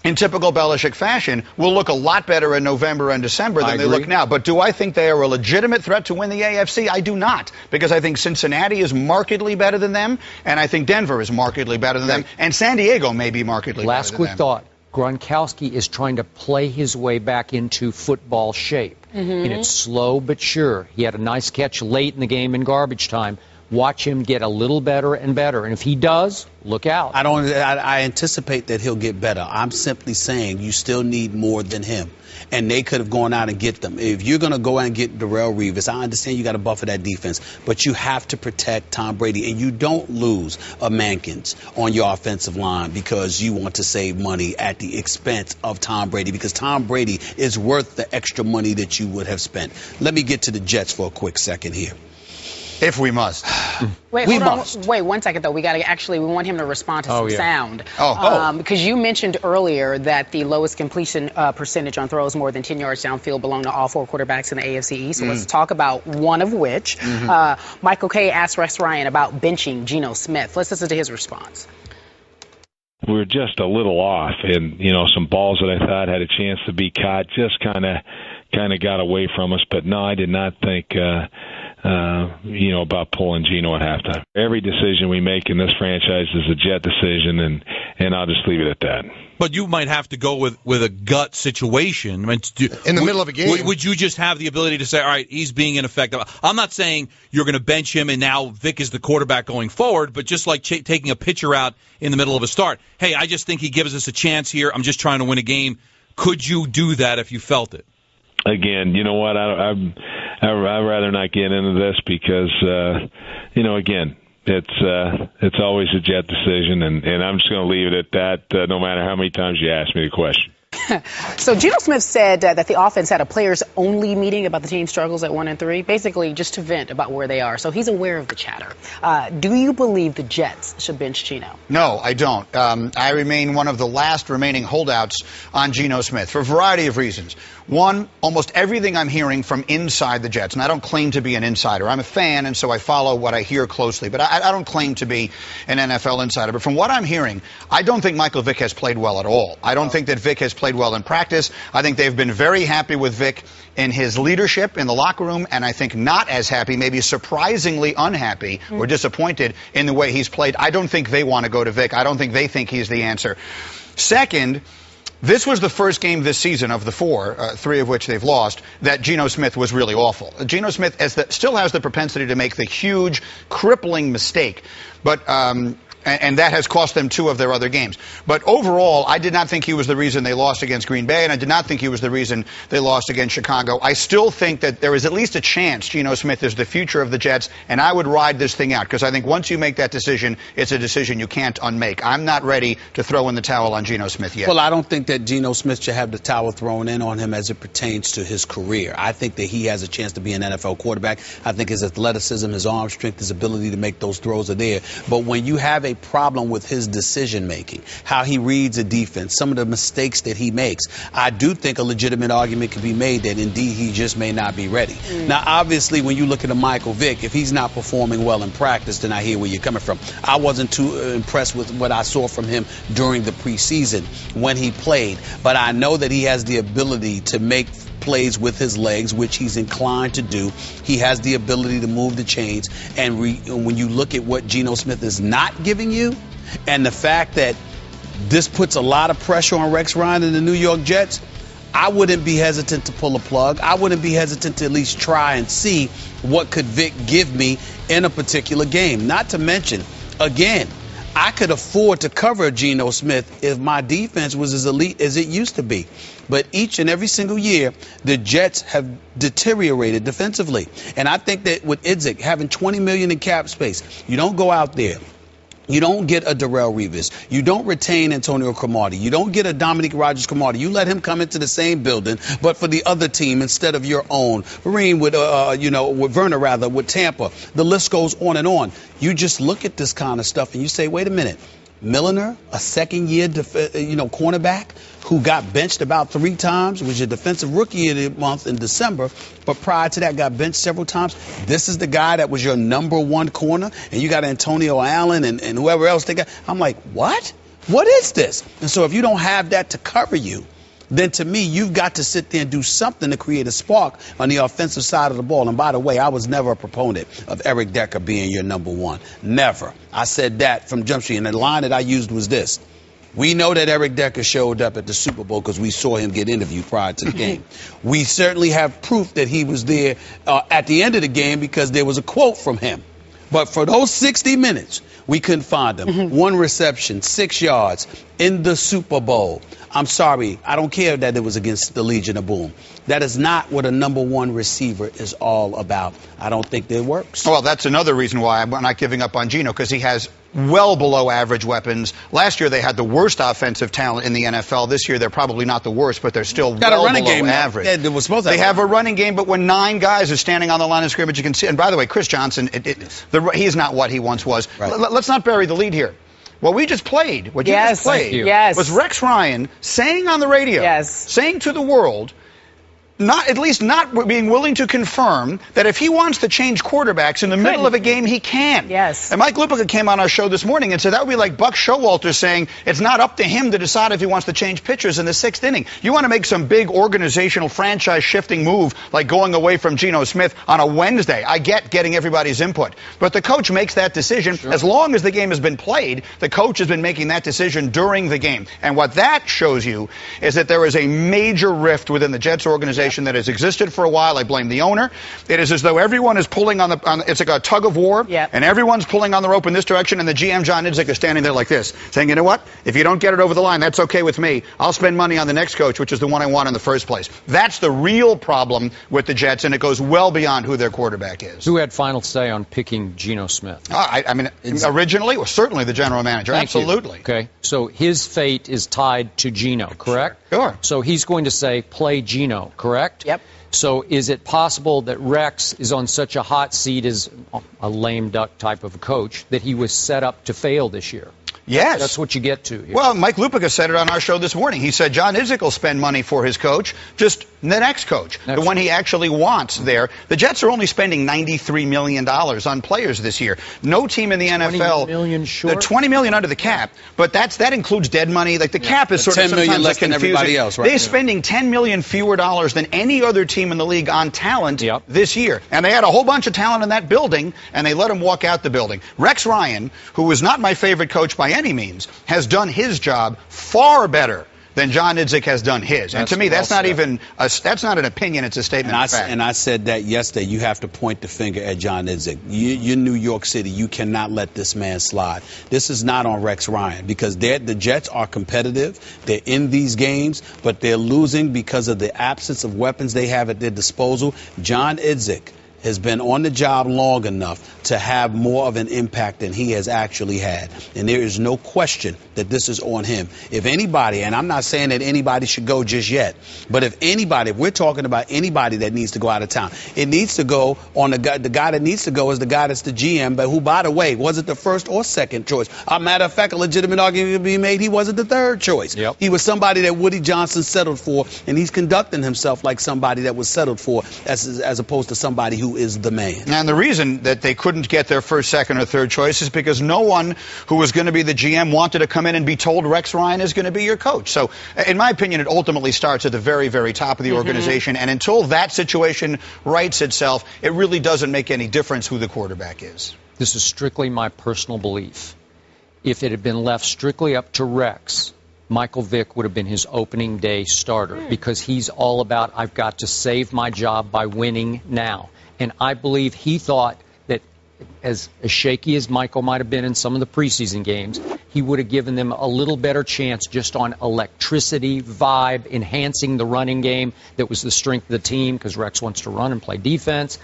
[SPEAKER 7] in typical Belichick fashion, will look a lot better in November and December than they look now. But do I think they are a legitimate threat to win the AFC? I do not, because I think Cincinnati is markedly better than them, and I think Denver is markedly better than them, and San Diego may be markedly better than them.
[SPEAKER 3] Last quick thought. Gronkowski is trying to play his way back into football shape, and it's slow but sure. He had a nice catch late in the game in garbage time. Watch him get a little better and better. And if he does, look out.
[SPEAKER 2] I anticipate that he'll get better. I'm simply saying you still need more than him. And they could have gone out and get them. If you're going to go out and get Darrelle Revis, I understand you got to buffer that defense, but you have to protect Tom Brady. And you don't lose a Mankins on your offensive line because you want to save money at the expense of Tom Brady, because Tom Brady is worth the extra money that you would have spent. Let me get to the Jets for a quick second here.
[SPEAKER 7] If we must.
[SPEAKER 1] Wait, hold on. Wait 1 second, though. We want him to respond to some sound. Because you mentioned earlier that the lowest completion percentage on throws more than 10 yards downfield belong to all four quarterbacks in the AFC East. So let's talk about one of which. Michael Kay asked Rex Ryan about benching Geno Smith. Let's listen to his response.
[SPEAKER 9] We were just a little off, and some balls that I thought had a chance to be caught just kind of got away from us. But no, I did not think about pulling Geno at halftime. Every decision we make in this franchise is a Jet decision, and I'll just leave it at that.
[SPEAKER 10] But you might have to go with a gut situation. I mean,
[SPEAKER 11] in the middle of a game.
[SPEAKER 10] Would you just have the ability to say, all right, he's being ineffective? I'm not saying you're going to bench him and now Vic is the quarterback going forward, but just like taking a pitcher out in the middle of a start. Hey, I just think he gives us a chance here. I'm just trying to win a game. Could you do that if you felt it?
[SPEAKER 9] Again, you know what? I'd rather not get into this because, again, it's always a Jet decision, and I'm just going to leave it at that, no matter how many times you ask me the question.
[SPEAKER 1] So Geno Smith said that the offense had a players-only meeting about the team's struggles at 1-3, basically just to vent about where they are. So he's aware of the chatter. Do you believe the Jets should bench Geno?
[SPEAKER 7] No, I don't. I remain one of the last remaining holdouts on Geno Smith for a variety of reasons. One, almost everything I'm hearing from inside the Jets, and I don't claim to be an insider. I'm a fan, and so I follow what I hear closely, but I don't claim to be an NFL insider. But from what I'm hearing, I don't think Michael Vick has played well at all. I don't think that Vick has played well in practice. I think they've been very happy with Vick in his leadership in the locker room, and I think not as happy, maybe surprisingly unhappy or disappointed in the way he's played. I don't think they want to go to Vick. I don't think they think he's the answer. Second, this was the first game this season of the four, three of which they've lost, that Geno Smith was really awful. Geno Smith still has the propensity to make the huge, crippling mistake. But And that has cost them 2 of their other games. But overall, I did not think he was the reason they lost against Green Bay, and I did not think he was the reason they lost against Chicago. I still think that there is at least a chance Geno Smith is the future of the Jets, and I would ride this thing out, because I think once you make that decision, it's a decision you can't unmake. I'm not ready to throw in the towel on Geno Smith yet.
[SPEAKER 2] Well, I don't think that Geno Smith should have the towel thrown in on him as it pertains to his career. I think that he has a chance to be an NFL quarterback. I think his athleticism, his arm strength, his ability to make those throws are there. But when you have a problem with his decision making, how he reads a defense, some of the mistakes that he makes, I do think a legitimate argument can be made that indeed he just may not be ready. Now, obviously, when you look at a Michael Vick, if he's not performing well in practice, then I hear where you're coming from. I wasn't too impressed with what I saw from him during the preseason when he played, but I know that he has the ability to make plays with his legs, which he's inclined to do. He has the ability to move the chains, and when you look at what Geno Smith is not giving you, and the fact that this puts a lot of pressure on Rex Ryan and the New York Jets, I wouldn't be hesitant to pull a plug. I wouldn't be hesitant to at least try and see what could Vic give me in a particular game. Not to mention, again, I could afford to cover Geno Smith if my defense was as elite as it used to be. But each and every single year, the Jets have deteriorated defensively. And I think that with Idzik having $20 million in cap space, you don't go out there. You don't get a Darrelle Revis. You don't retain Antonio Cromartie. You don't get a Dominique Rodgers-Cromartie. You let him come into the same building, but for the other team instead of your own. Marine with, with Werner rather, with Tampa. The list goes on and on. You just look at this kind of stuff and you say, wait a minute. Milliner, a second-year, cornerback who got benched about 3 times, was your defensive rookie of the month in December, but prior to that got benched several times. This is the guy that was your #1 corner, and you got Antonio Allen and whoever else they got. I'm like, what? What is this? And so if you don't have that to cover you, then to me, you've got to sit there and do something to create a spark on the offensive side of the ball. And by the way, I was never a proponent of Eric Decker being your #1. Never. I said that from Jump Street. And the line that I used was this. We know that Eric Decker showed up at the Super Bowl because we saw him get interviewed prior to the game. We certainly have proof that he was there at the end of the game because there was a quote from him. But for those 60 minutes, we couldn't find him. 1 reception, 6 yards in the Super Bowl. I'm sorry. I don't care that it was against the Legion of Boom. That is not what a #1 receiver is all about. I don't think that it works.
[SPEAKER 7] Well, that's another reason why I'm not giving up on Geno, because he has well below average weapons. Last year they had the worst offensive talent in the NFL. This year they're probably not the worst, but they're still well below average.
[SPEAKER 2] Yeah, was supposed to
[SPEAKER 7] they have a running game, but when 9 guys are standing on the line of scrimmage, you can see. And by the way, Chris Johnson, he's not what he once was. Right. Let's not bury the lead here. What we just played, what you just played, was Rex Ryan saying on the radio, saying to the world, not being willing to confirm that if he wants to change quarterbacks in the middle of a game, he can.
[SPEAKER 1] Yes.
[SPEAKER 7] And Mike Lupica came on our show this morning and said that would be like Buck Showalter saying it's not up to him to decide if he wants to change pitchers in the 6th inning. You want to make some big organizational franchise shifting move like going away from Geno Smith on a Wednesday. I get getting everybody's input. But the coach makes that decision. Sure. As long as the game has been played, the coach has been making that decision during the game. And what that shows you is that there is a major rift within the Jets organization that has existed for a while. I blame the owner. It is as though everyone is pulling on it's like a tug of war, and everyone's pulling on the rope in this direction, and the GM, John Idzik, is standing there like this, saying, you know what? If you don't get it over the line, that's okay with me. I'll spend money on the next coach, which is the one I want in the first place. That's the real problem with the Jets, and it goes well beyond who their quarterback is.
[SPEAKER 3] Who had final say on picking Geno Smith?
[SPEAKER 7] I mean, originally, well, certainly the general manager. Absolutely.
[SPEAKER 3] Okay, so his fate is tied to Geno, correct?
[SPEAKER 7] Sure.
[SPEAKER 3] So he's going to say, play Geno, correct?
[SPEAKER 1] Yep.
[SPEAKER 3] So is it possible that Rex is on such a hot seat as a lame duck type of a coach that he was set up to fail this year?
[SPEAKER 7] Yes.
[SPEAKER 3] That's what you get to here.
[SPEAKER 7] Well, Mike Lupica said it on our show this morning. He said John Idzik will spend money for his coach, just the next coach, the one he actually wants there. The Jets are only spending $93 million on players this year. No team in the NFL.
[SPEAKER 3] $20 million short?
[SPEAKER 7] $20 million under the cap, but that includes dead money. Like the cap is sort of
[SPEAKER 2] $10 million less than everybody else, right?
[SPEAKER 7] They're spending $10 million fewer dollars than any other team in the league on talent this year. And they had a whole bunch of talent in that building, and they let him walk out the building. Rex Ryan, who was not my favorite coach by any means, has done his job far better then John Idzik has done his. And to me, that's not even that's not an opinion. It's a statement of fact.
[SPEAKER 2] And I said that yesterday. You have to point the finger at John Idzik. You're New York City. You cannot let this man slide. This is not on Rex Ryan because the Jets are competitive. They're in these games, but they're losing because of the absence of weapons they have at their disposal. John Idzik has been on the job long enough to have more of an impact than he has actually had. And there is no question that this is on him. If anybody, and I'm not saying that anybody should go just yet, but if we're talking about anybody that needs to go out of town, it needs to go on the guy that needs to go is the guy that's the GM, but who, by the way, wasn't the first or second choice. A matter of fact, a legitimate argument can be made he wasn't the third choice.
[SPEAKER 3] Yep.
[SPEAKER 2] He was somebody that Woody Johnson settled for, and he's conducting himself like somebody that was settled for as opposed to somebody who is the man.
[SPEAKER 7] And the reason that they couldn't get their first, second, or third choice is because no one who was going to be the GM wanted to come in and be told Rex Ryan is going to be your coach. So, in my opinion, it ultimately starts at the very, very top of the organization. And until that situation rights itself, it really doesn't make any difference who the quarterback is.
[SPEAKER 3] This is strictly my personal belief. If it had been left strictly up to Rex, Michael Vick would have been his opening day starter because he's all about, I've got to save my job by winning now. And I believe he thought that as shaky as Michael might have been in some of the preseason games, he would have given them a little better chance just on electricity, vibe, enhancing the running game that was the strength of the team because Rex wants to run and play defense,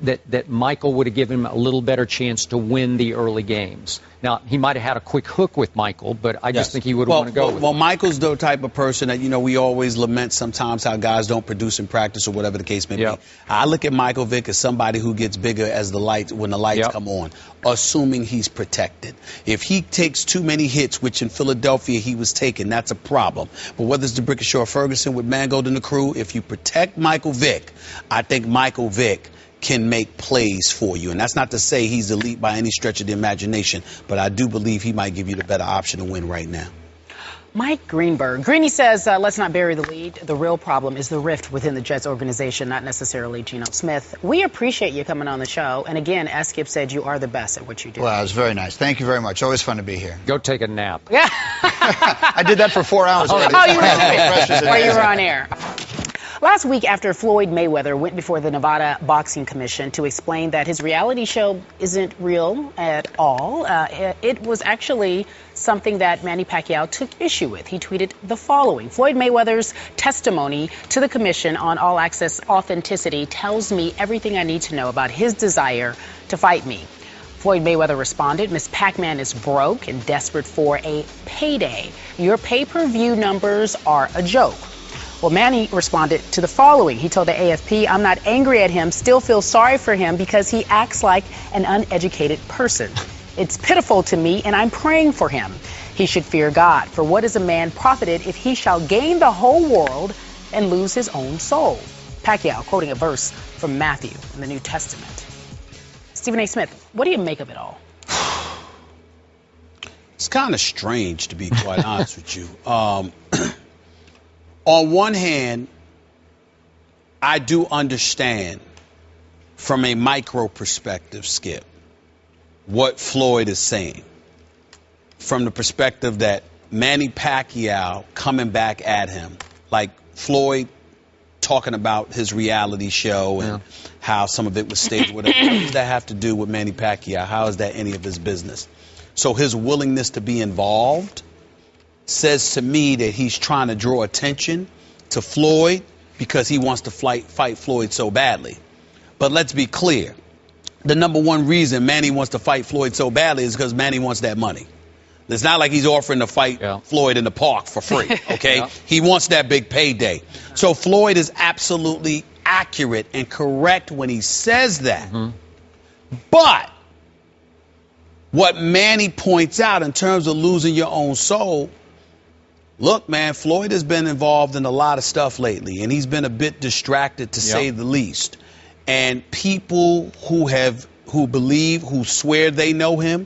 [SPEAKER 3] that Michael would have given him a little better chance to win the early games. Now, he might have had a quick hook with Michael, but I just think he would have wanted to go with him.
[SPEAKER 2] Michael's the type of person that, we always lament sometimes how guys don't produce in practice or whatever the case may be. I look at Michael Vick as somebody who gets bigger as when the lights come on, assuming he's protected. If he takes too many hits, which in Philadelphia he was taking, that's a problem. But whether it's DeBrickashaw or Ferguson with Mangold and the crew, if you protect Michael Vick, I think Michael Vick can make plays for you. And that's not to say he's elite by any stretch of the imagination, but I do believe he might give you the better option to win right now.
[SPEAKER 1] Mike Greenberg. Greeny says, let's not bury the lead. The real problem is the rift within the Jets organization, not necessarily Geno Smith. We appreciate you coming on the show. And again, as Skip said, you are the best at what you do.
[SPEAKER 7] Well, it was very nice. Thank you very much. Always fun to be here.
[SPEAKER 3] Go take a nap.
[SPEAKER 1] Yeah.
[SPEAKER 7] I did that for 4 hours already.
[SPEAKER 1] Oh, you were while you were on air. Last week, after Floyd Mayweather went before the Nevada Boxing Commission to explain that his reality show isn't real at all, it was actually something that Manny Pacquiao took issue with. He tweeted the following: Floyd Mayweather's testimony to the commission on All Access Authenticity tells me everything I need to know about his desire to fight me. Floyd Mayweather responded, Miss Pac-Man is broke and desperate for a payday. Your pay-per-view numbers are a joke. Well, Manny responded to the following. He told the AFP, I'm not angry at him, still feel sorry for him because he acts like an uneducated person. It's pitiful to me, and I'm praying for him. He should fear God. For what is a man profited if he shall gain the whole world and lose his own soul? Pacquiao quoting a verse from Matthew in the New Testament. Stephen A. Smith, what do you make of it all?
[SPEAKER 2] It's kind of strange, to be quite honest with you. On one hand, I do understand from a micro perspective, Skip, what Floyd is saying. From the perspective that Manny Pacquiao coming back at him, like Floyd talking about his reality show and how some of it was staged. What does that have to do with Manny Pacquiao? How is that any of his business? So his willingness to be involved says to me that he's trying to draw attention to Floyd because he wants to fight Floyd so badly. But let's be clear. The number one reason Manny wants to fight Floyd so badly is because Manny wants that money. It's not like he's offering to fight Floyd in the park for free, okay? He wants that big payday. So Floyd is absolutely accurate and correct when he says that. But what Manny points out in terms of losing your own soul, look, man, Floyd has been involved in a lot of stuff lately, and he's been a bit distracted, to say the least. And people who believe, who swear they know him,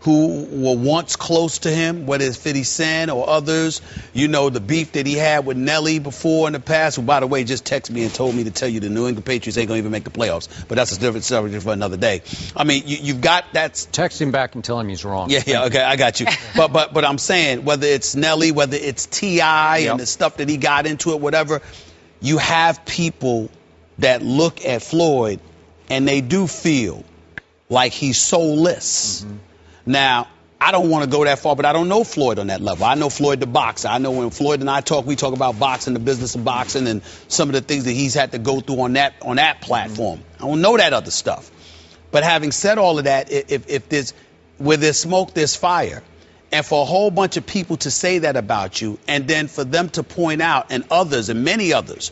[SPEAKER 2] who were once close to him, whether it's 50 Cent or others. You know, the beef that he had with Nelly before in the past, who, by the way, just texted me and told me to tell you the New England Patriots ain't going to even make the playoffs. But that's a different subject for another day. I mean, you've got that.
[SPEAKER 3] Text him back and tell him he's wrong.
[SPEAKER 2] Yeah, okay, I got you. but I'm saying, whether it's Nelly, whether it's T.I. and the stuff that he got into it, whatever, you have people that look at Floyd and they do feel like he's soulless. Now, I don't want to go that far, but I don't know Floyd on that level. I know Floyd the boxer. I know when Floyd and I talk, we talk about boxing, the business of boxing, and some of the things that he's had to go through on that platform. I don't know that other stuff. But having said all of that, if there's where there's smoke, there's fire. And for a whole bunch of people to say that about you, and then for them to point out, and others, and many others,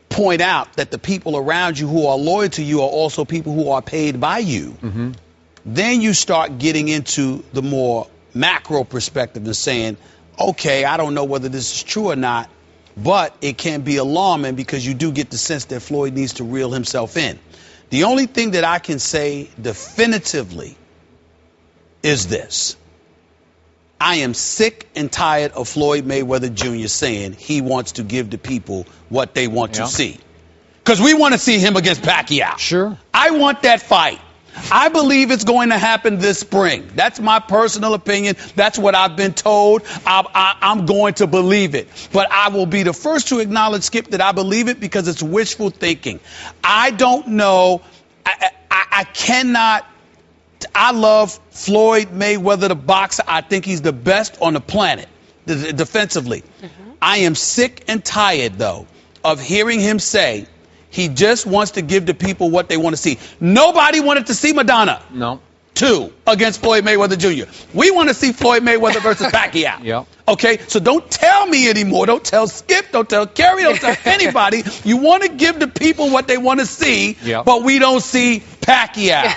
[SPEAKER 2] point out that the people around you who are loyal to you are also people who are paid by you, then you start getting into the more macro perspective and saying, okay, I don't know whether this is true or not, but it can be alarming because you do get the sense that Floyd needs to reel himself in. The only thing that I can say definitively is this. I am sick and tired of Floyd Mayweather Jr. saying he wants to give the people what they want to see. Because we want to see him against Pacquiao.
[SPEAKER 3] Sure.
[SPEAKER 2] I want that fight. I believe it's going to happen this spring. That's my personal opinion. That's what I've been told. I'm going to believe it. But I will be the first to acknowledge, Skip, that I believe it because it's wishful thinking. I don't know. I cannot. I love Floyd Mayweather, the boxer. I think he's the best on the planet defensively. I am sick and tired, though, of hearing him say he just wants to give the people what they want to see. Nobody wanted to see Madonna.
[SPEAKER 3] No.
[SPEAKER 2] 2 against Floyd Mayweather Jr. We want to see Floyd Mayweather versus Pacquiao. Okay, so don't tell me anymore. Don't tell Skip. Don't tell Kerry. Don't tell anybody. You want to give the people what they want to see, but we don't see Pacquiao.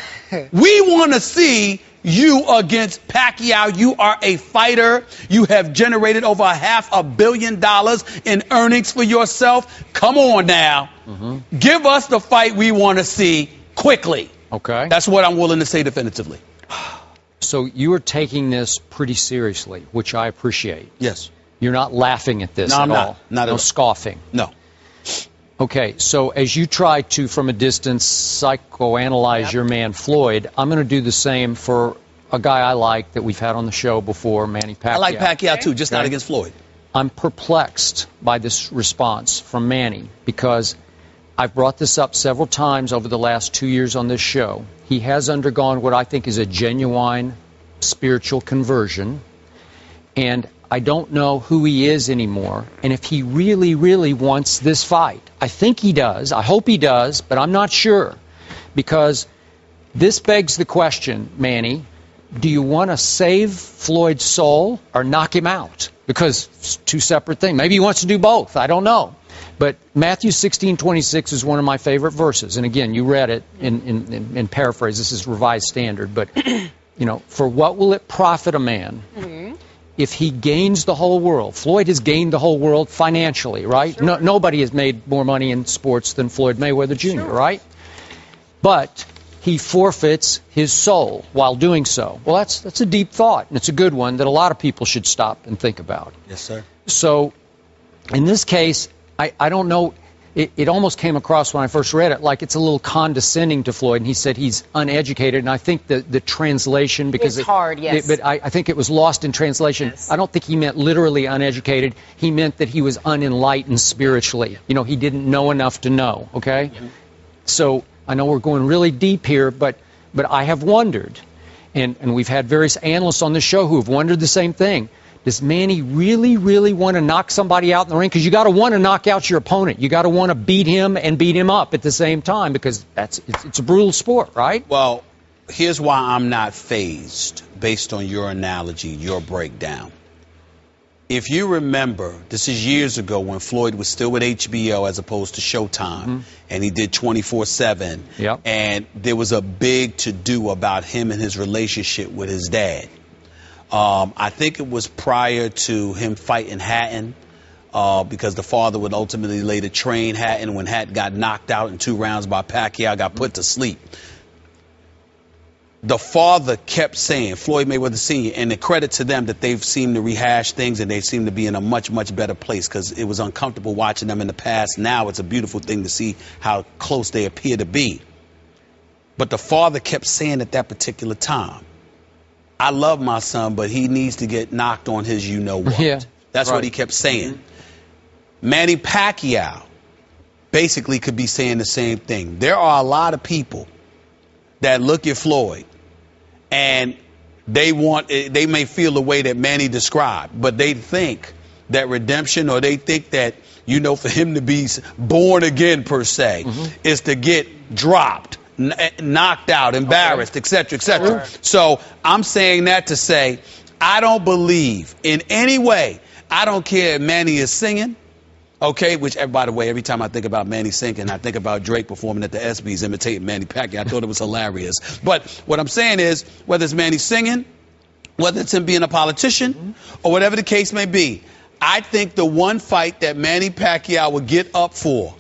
[SPEAKER 2] We want to see you against Pacquiao. You are a fighter. You have generated over $500 million in earnings for yourself. Come on now. Give us the fight we want to see quickly.
[SPEAKER 3] Okay.
[SPEAKER 2] That's what I'm willing to say definitively.
[SPEAKER 3] So you are taking this pretty seriously, which I appreciate.
[SPEAKER 2] Yes.
[SPEAKER 3] You're not laughing at this
[SPEAKER 2] at
[SPEAKER 3] all.
[SPEAKER 2] Not at all.
[SPEAKER 3] No scoffing.
[SPEAKER 2] No.
[SPEAKER 3] Okay, so as you try to, from a distance, psychoanalyze your man Floyd, I'm going to do the same for a guy I like that we've had on the show before, Manny Pacquiao.
[SPEAKER 2] I like Pacquiao, too, just not against Floyd.
[SPEAKER 3] I'm perplexed by this response from Manny because I've brought this up several times over the last 2 years on this show. He has undergone what I think is a genuine spiritual conversion, and I don't know who he is anymore, and if he really, really wants this fight. I think he does. I hope he does, but I'm not sure. Because this begs the question, Manny, do you want to save Floyd's soul or knock him out? Because it's two separate things. Maybe he wants to do both. I don't know. But Matthew 16:26 is one of my favorite verses. And again, you read it in paraphrase. This is Revised Standard. But, you know, for what will it profit a man if he gains the whole world? Floyd has gained the whole world financially, right? Sure. Nobody has made more money in sports than Floyd Mayweather Jr., right? But he forfeits his soul while doing so. Well, that's a deep thought, and it's a good one that a lot of people should stop and think about.
[SPEAKER 2] Yes, sir.
[SPEAKER 3] So in this case, I don't know. It almost came across when I first read it like it's a little condescending to Floyd, and he said he's uneducated, and I think the translation, because
[SPEAKER 1] it's hard, yes.
[SPEAKER 3] But I think it was lost in translation. Yes. I don't think he meant literally uneducated. He meant that he was unenlightened spiritually. You know, he didn't know enough to know, okay? So I know we're going really deep here, but I have wondered, and we've had various analysts on this show who have wondered the same thing. Does Manny really, really want to knock somebody out in the ring? Because you got to want to knock out your opponent. You got to want to beat him and beat him up at the same time, because it's a brutal sport, right?
[SPEAKER 2] Well, here's why I'm not fazed based on your analogy, your breakdown. If you remember, this is years ago when Floyd was still with HBO as opposed to Showtime, and he did 24/7, and there was a big to-do about him and his relationship with his dad. I think it was prior to him fighting Hatton, because the father would ultimately later train Hatton when Hatton got knocked out in 2 rounds by Pacquiao, got put to sleep. the father kept saying, Floyd Mayweather Sr., and the credit to them that they've seemed to rehash things and they seem to be in a much, much better place because it was uncomfortable watching them in the past. Now it's a beautiful thing to see how close they appear to be. But the father kept saying at that particular time, I love my son, but he needs to get knocked on his you-know-what.
[SPEAKER 3] Yeah,
[SPEAKER 2] That's what he kept saying. Manny Pacquiao basically could be saying the same thing. There are a lot of people that look at Floyd and they may feel the way that Manny described, but they think that redemption, or they think that, you know, for him to be born again per se, is to get dropped, knocked out, embarrassed, et cetera, et cetera.
[SPEAKER 3] Right.
[SPEAKER 2] So I'm saying that to say, I don't believe in any way, I don't care if Manny is singing, okay, which, by the way, every time I think about Manny singing, I think about Drake performing at the ESPYs imitating Manny Pacquiao. I thought it was hilarious. But what I'm saying is, whether it's Manny singing, whether it's him being a politician, or whatever the case may be, I think the one fight that Manny Pacquiao would get up for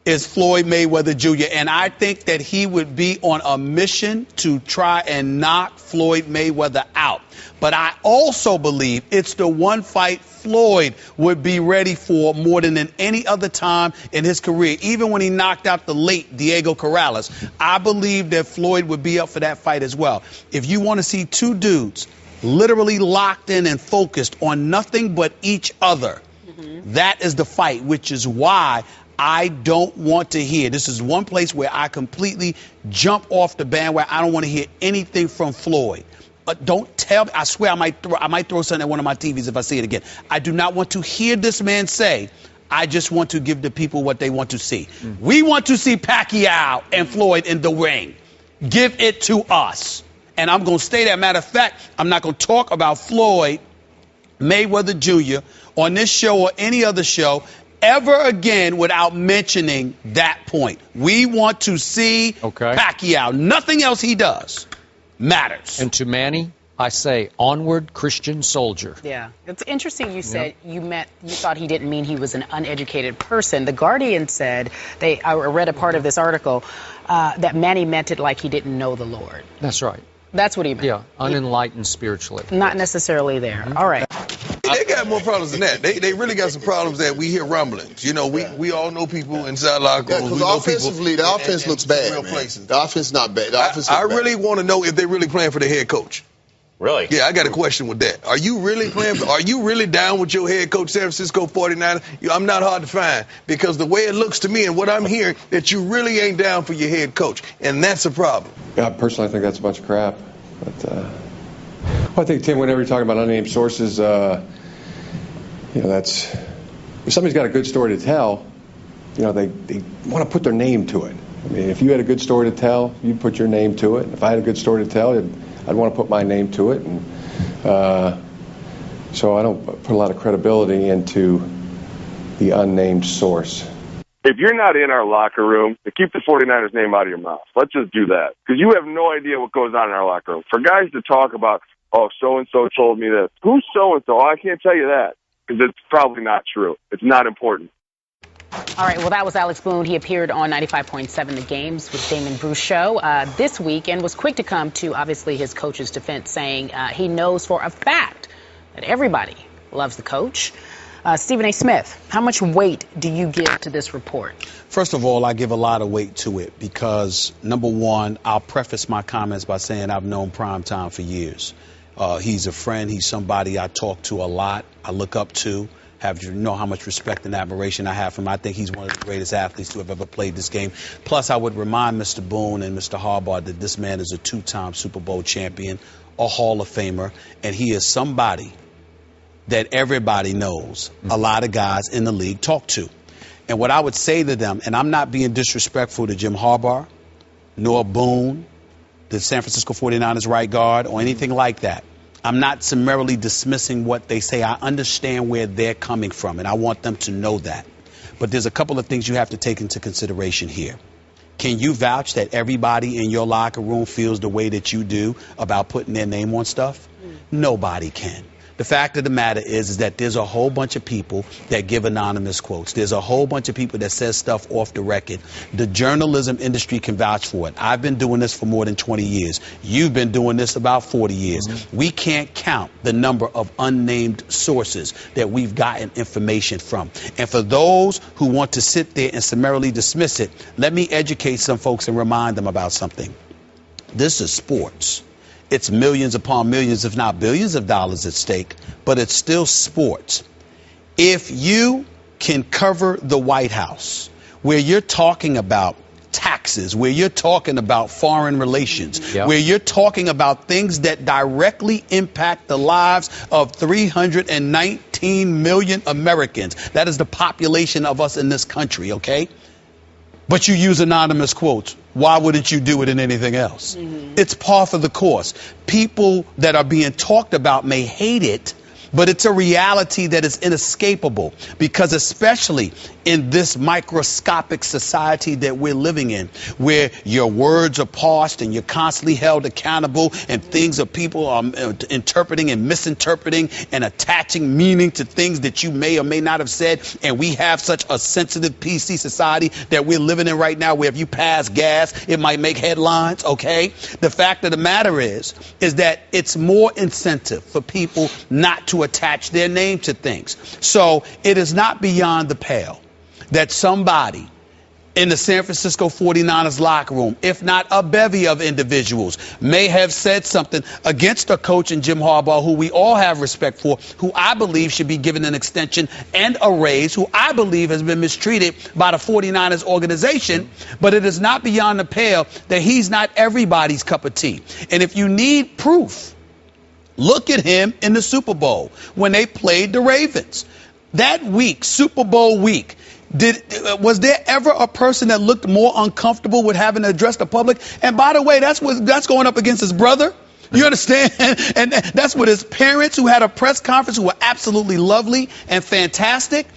[SPEAKER 2] is Floyd Mayweather Jr., and I think that he would be on a mission to try and knock Floyd Mayweather out. But I also believe it's the one fight Floyd would be ready for more than in any other time in his career. Even when he knocked out the late Diego Corrales, I believe that Floyd would be up for that fight as well. If you want to see two dudes literally locked in and focused on nothing but each other, that is the fight, which is why I don't want to hear. This is one place where I completely jump off the bandwagon. I don't want to hear anything from Floyd. Don't tell me. I swear I might throw something at one of my TVs if I see it again. I do not want to hear this man say, I just want to give the people what they want to see. We want to see Pacquiao and Floyd in the ring. Give it to us. And I'm going to stay there. Matter of fact, I'm not going to talk about Floyd Mayweather Jr. on this show or any other show ever again without mentioning that point. We want to see Pacquiao. Nothing else he does matters.
[SPEAKER 3] And to Manny, I say, onward, Christian soldier.
[SPEAKER 1] Yeah. It's interesting you said you thought he didn't mean he was an uneducated person. The Guardian said, I read a part of this article, that Manny meant it like he didn't know the Lord.
[SPEAKER 3] That's right.
[SPEAKER 1] That's what he meant.
[SPEAKER 3] Yeah, unenlightened spiritually.
[SPEAKER 1] Not necessarily there. All right.
[SPEAKER 11] They got more problems than that. They really got some problems that we hear rumblings. You know, we all know people inside locker rooms.
[SPEAKER 12] Because offensively, the offense looks bad, man. The offense not bad. The offense
[SPEAKER 11] I really want to know if they're really playing for the head coach.
[SPEAKER 13] Really?
[SPEAKER 11] Yeah, I got a question with that. Are you really playing? Are you really down with your head coach, San Francisco 49ers? I'm not hard to find, because the way it looks to me and what I'm hearing, that you really ain't down for your head coach, and that's a problem.
[SPEAKER 14] Yeah, personally, I think that's a bunch of crap. But well, I think, Tim, whenever you're talking about unnamed sources, you know, that's, if somebody's got a good story to tell, you know, they want to put their name to it. I mean, if you had a good story to tell, you'd put your name to it. If I had a good story to tell, I'd want to put my name to it. And so I don't put a lot of credibility into the unnamed source.
[SPEAKER 15] If you're not in our locker room, then keep the 49ers name out of your mouth. Let's just do that. Because you have no idea what goes on in our locker room. For guys to talk about, oh, so-and-so told me this. Who's so-and-so? Oh, I can't tell you that, because it's probably not true. It's not important.
[SPEAKER 1] All right, well, that was Alex Boone. He appeared on 95.7 The Games with Damon Bruce show this week and was quick to come to, obviously, his coach's defense, saying he knows for a fact that everybody loves the coach. Stephen A. Smith, how much weight do you give to this report?
[SPEAKER 2] First of all, I give a lot of weight to it because, number one, I'll preface my comments by saying I've known Primetime for years. He's a friend. He's somebody I talk to a lot, I look up to. You know how much respect and admiration I have for him. I think he's one of the greatest athletes to have ever played this game. Plus, I would remind Mr. Boone and Mr. Harbaugh that this man is a two-time Super Bowl champion, a Hall of Famer, and he is somebody that everybody knows a lot of guys in the league talk to. And what I would say to them, and I'm not being disrespectful to Jim Harbaugh, nor Boone, the San Francisco 49ers right guard, or anything like that. I'm not summarily dismissing what they say. I understand where they're coming from, and I want them to know that. But there's a couple of things you have to take into consideration here. Can you vouch that everybody in your locker room feels the way that you do about putting their name on stuff? Nobody can. The fact of the matter is that there's a whole bunch of people that give anonymous quotes. There's a whole bunch of people that says stuff off the record. The journalism industry can vouch for it. I've been doing this for more than 20 years. You've been doing this about 40 years. We can't count the number of unnamed sources that we've gotten information from. And for those who want to sit there and summarily dismiss it, let me educate some folks and remind them about something. This is sports. It's millions upon millions, if not billions of dollars at stake, but it's still sports. If you can cover the White House, where you're talking about taxes, where you're talking about foreign relations, where you're talking about things that directly impact the lives of 319 million Americans, that is the population of us in this country, okay? But you use anonymous quotes. Why wouldn't you do it in anything else? It's par for the course. People that are being talked about may hate it, but it's a reality that is inescapable, because especially in this microscopic society that we're living in, where your words are parsed and you're constantly held accountable, and things of people are interpreting and misinterpreting and attaching meaning to things that you may or may not have said. And we have such a sensitive PC society that we're living in right now, where if you pass gas, it might make headlines, okay? The fact of the matter is that it's more incentive for people not to attach their name to things. So it is not beyond the pale that somebody in the San Francisco 49ers locker room, if not a bevy of individuals, may have said something against a coach in Jim Harbaugh, who we all have respect for, who I believe should be given an extension and a raise, who I believe has been mistreated by the 49ers organization. But it is not beyond the pale that he's not everybody's cup of tea. And if you need proof, look at him in the Super Bowl when they played the Ravens. That week, Super Bowl week, was there ever a person that looked more uncomfortable with having to address the public? And by the way, that's going up against his brother. You understand? And that's with his parents, who had a press conference, who were absolutely lovely and fantastic.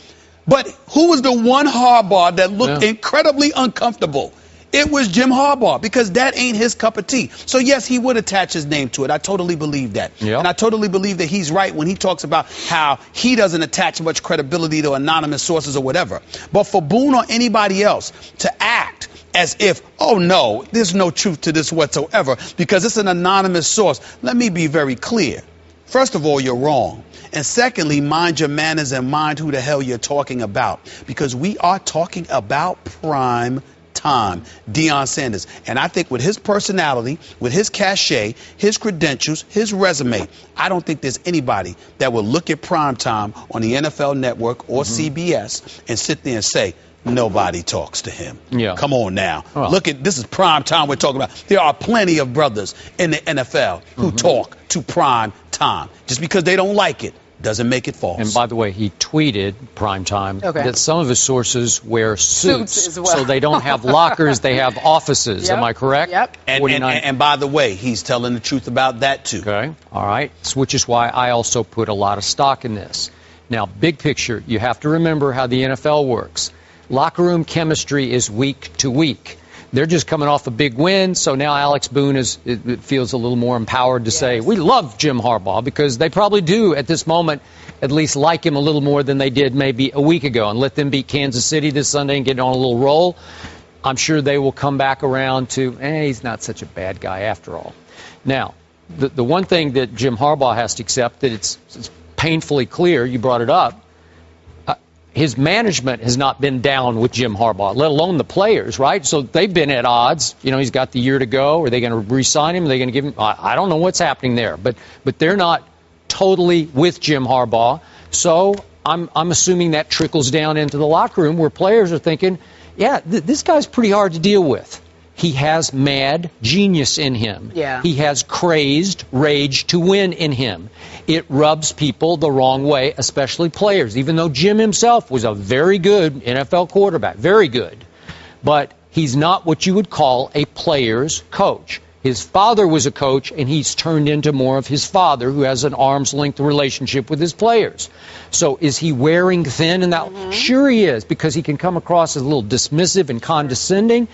[SPEAKER 2] But who was the one Harbaugh that looked incredibly uncomfortable? It was Jim Harbaugh, because that ain't his cup of tea. So, yes, he would attach his name to it. I totally believe that. And I totally believe that he's right when he talks about how he doesn't attach much credibility to anonymous sources or whatever. But for Boone or anybody else to act as if, oh, no, there's no truth to this whatsoever because it's an anonymous source, let me be very clear. First of all, you're wrong. And secondly, mind your manners and mind who the hell you're talking about, because we are talking about prime time, Deion Sanders. And I think with his personality, with his cachet, his credentials, his resume, I don't think there's anybody that will look at prime time on the NFL Network or CBS and sit there and say, nobody talks to him. Come on now. Look at, this is prime time we're talking about. There are plenty of brothers in the NFL who talk to prime time. Just because they don't like it doesn't make it false.
[SPEAKER 3] And by the way, he tweeted primetime that some of his sources wear suits as well. So they don't have lockers, they have offices. Am I correct?
[SPEAKER 2] And by the way, he's telling the truth about that too.
[SPEAKER 3] Okay. All right. Which is why I also put a lot of stock in this. Now, big picture, you have to remember how the NFL works. Locker room chemistry is week to week. They're just coming off a big win, so now Alex Boone feels a little more empowered to say, we love Jim Harbaugh, because they probably do at this moment at least like him a little more than they did maybe a week ago, and let them beat Kansas City this Sunday and get on a little roll. I'm sure they will come back around to, he's not such a bad guy after all. Now, the one thing that Jim Harbaugh has to accept, that it's painfully clear, you brought it up, his management has not been down with Jim Harbaugh, let alone the players, right? So they've been at odds. You know, he's got the year to go. Are they going to re-sign him? Are they going to give him? I don't know what's happening there, but they're not totally with Jim Harbaugh. So I'm assuming that trickles down into the locker room, where players are thinking, this guy's pretty hard to deal with. He has mad genius in him. He has crazed rage to win in him. It rubs people the wrong way, especially players, even though Jim himself was a very good NFL quarterback, very good. But he's not what you would call a player's coach. His father was a coach, and he's turned into more of his father, who has an arm's length relationship with his players. So is he wearing thin in that? Sure he is, because he can come across as a little dismissive and condescending.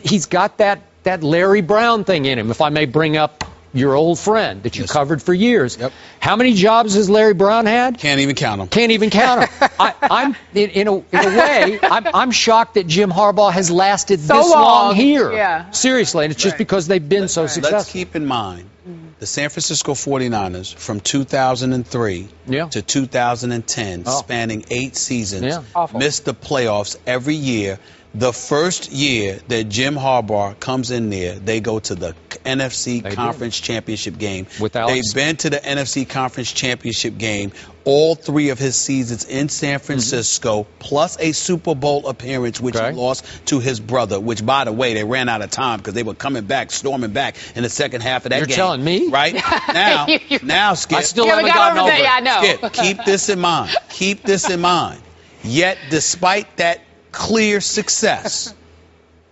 [SPEAKER 3] He's got that Larry Brown thing in him, if I may bring up your old friend that you
[SPEAKER 2] Yes.
[SPEAKER 3] covered for years.
[SPEAKER 2] Yep.
[SPEAKER 3] How many jobs has Larry Brown had?
[SPEAKER 2] Can't even count them.
[SPEAKER 3] Can't even count them. I'm in a way, I'm shocked that Jim Harbaugh has lasted
[SPEAKER 1] So
[SPEAKER 3] this long
[SPEAKER 1] long.
[SPEAKER 3] here.
[SPEAKER 1] Yeah.
[SPEAKER 3] Seriously, and it's just because they've been so successful.
[SPEAKER 2] Let's keep in mind, the San Francisco 49ers from 2003 to 2010, spanning 8 seasons, missed the playoffs every year. The first year that Jim Harbaugh comes in there, they go to the NFC Conference Championship game. They've been to the NFC Conference Championship game all 3 of his seasons in San Francisco, plus a Super Bowl appearance, which he lost to his brother, which, by the way, they ran out of time because they were coming back, storming back in the second half of that game.
[SPEAKER 3] You're telling me?
[SPEAKER 2] Right? Now, Skip.
[SPEAKER 3] I still haven't gotten over it.
[SPEAKER 1] Yeah, I know.
[SPEAKER 2] Skip, keep this in mind. Keep this in mind. Yet, despite that clear success,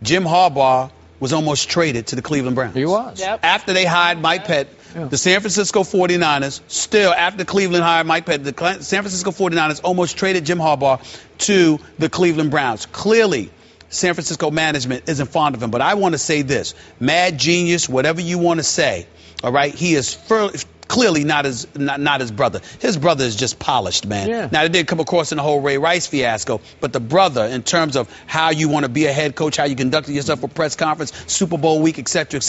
[SPEAKER 2] Jim Harbaugh was almost traded to the Cleveland Browns.
[SPEAKER 3] He was.
[SPEAKER 2] After they hired Mike Pett, the San Francisco 49ers, still after Cleveland hired Mike Pett, the San Francisco 49ers almost traded Jim Harbaugh to the Cleveland Browns. Clearly, San Francisco management isn't fond of him, but I want to say this. Mad genius, whatever you want to say, all right, he is clearly not his brother. His brother is just polished, man.
[SPEAKER 3] Yeah.
[SPEAKER 2] Now, it did come across in the whole Ray Rice fiasco, but the brother, in terms of how you want to be a head coach, how you conducted yourself for press conference, Super Bowl week, et cetera,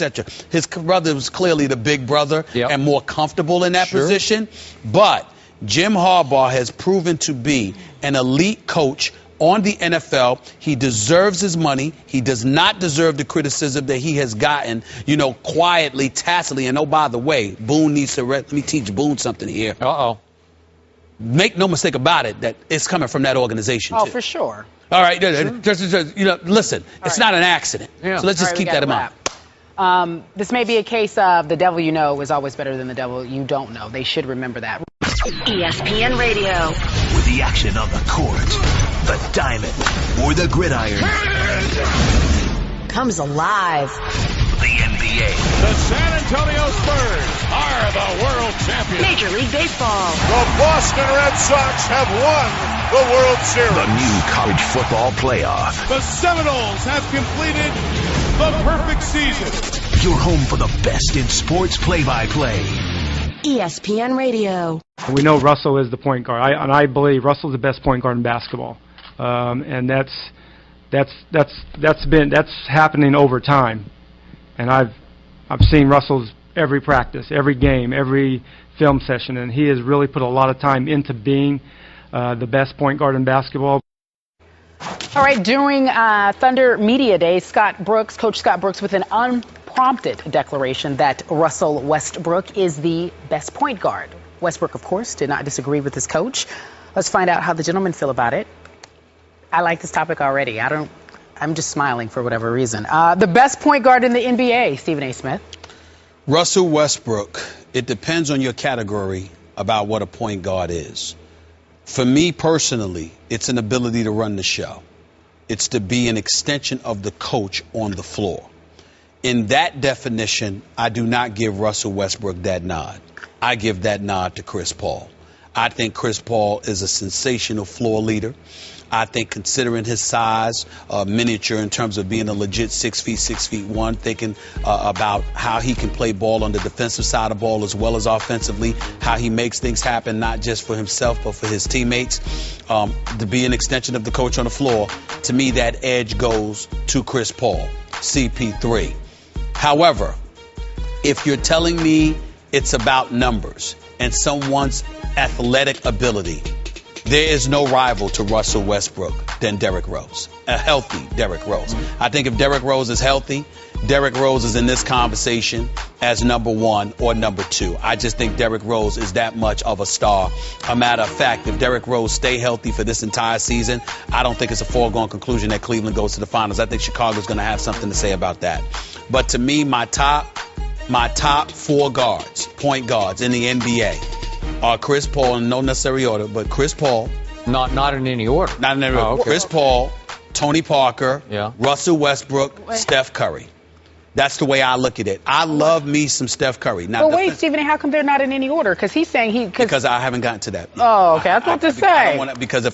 [SPEAKER 2] his brother was clearly the big brother and more comfortable in that position. But Jim Harbaugh has proven to be an elite coach on the NFL. He deserves his money. He does not deserve the criticism that he has gotten, quietly, tacitly. And oh, by the way, Boone needs to let me teach Boone something here. Make no mistake about it that it's coming from that organization.
[SPEAKER 1] Oh,
[SPEAKER 2] too.
[SPEAKER 1] for sure.
[SPEAKER 2] All right, listen, it's not an accident. So let's just keep that in mind.
[SPEAKER 1] This may be a case of the devil you know is always better than the devil you don't know. They should remember that.
[SPEAKER 13] ESPN Radio.
[SPEAKER 16] With the action on the court, the diamond, or the gridiron.
[SPEAKER 13] Comes alive.
[SPEAKER 16] The NBA.
[SPEAKER 17] The San Antonio Spurs are the world champions.
[SPEAKER 13] Major League Baseball.
[SPEAKER 17] The Boston Red Sox have won the World Series.
[SPEAKER 16] The new college football playoff.
[SPEAKER 17] The Seminoles have completed the perfect season.
[SPEAKER 16] Your home for the best in sports play-by-play.
[SPEAKER 13] ESPN Radio.
[SPEAKER 18] We know Russell is the point guard, I believe Russell's the best point guard in basketball, and that's happening over time. And I've seen Russell's every practice, every game, every film session, and he has really put a lot of time into being the best point guard in basketball.
[SPEAKER 1] All right, during Thunder Media Day, Coach Scott Brooks with an unprompted declaration that Russell Westbrook is the best point guard. Westbrook, of course, did not disagree with his coach. Let's find out how the gentlemen feel about it. I like this topic already. I'm just smiling for whatever reason. The best point guard in the NBA, Stephen A. Smith.
[SPEAKER 2] Russell Westbrook, it depends on your category about what a point guard is. For me personally, it's an ability to run the show. It's to be an extension of the coach on the floor. In that definition, I do not give Russell Westbrook that nod. I give that nod to Chris Paul. I think Chris Paul is a sensational floor leader. I think considering his size, miniature in terms of being a legit 6'1", thinking about how he can play ball on the defensive side of the ball as well as offensively, how he makes things happen not just for himself but for his teammates. To be an extension of the coach on the floor, to me that edge goes to Chris Paul, CP3. However, if you're telling me it's about numbers and someone's athletic ability, there is no rival to Russell Westbrook than Derrick Rose, a healthy Derrick Rose. I think if Derrick Rose is healthy, Derrick Rose is in this conversation as number 1 or number 2. I just think Derrick Rose is that much of a star. A matter of fact, if Derrick Rose stay healthy for this entire season, I don't think it's a foregone conclusion that Cleveland goes to the finals. I think Chicago's going to have something to say about that. But to me, my top 4 guards, point guards in the NBA, are Chris Paul, in no necessary order, but Chris Paul.
[SPEAKER 3] Not in any order.
[SPEAKER 2] Not in any order.
[SPEAKER 3] Oh, okay.
[SPEAKER 2] Chris Paul, Tony Parker, Russell Westbrook, Steph Curry. That's the way I look at it. I love me some Steph Curry. Now,
[SPEAKER 1] But wait, Stephen A., how come they're not in any order? Because he's saying
[SPEAKER 2] because I haven't gotten to that.
[SPEAKER 1] Oh, okay. I was about to say.
[SPEAKER 2] I don't wanna, because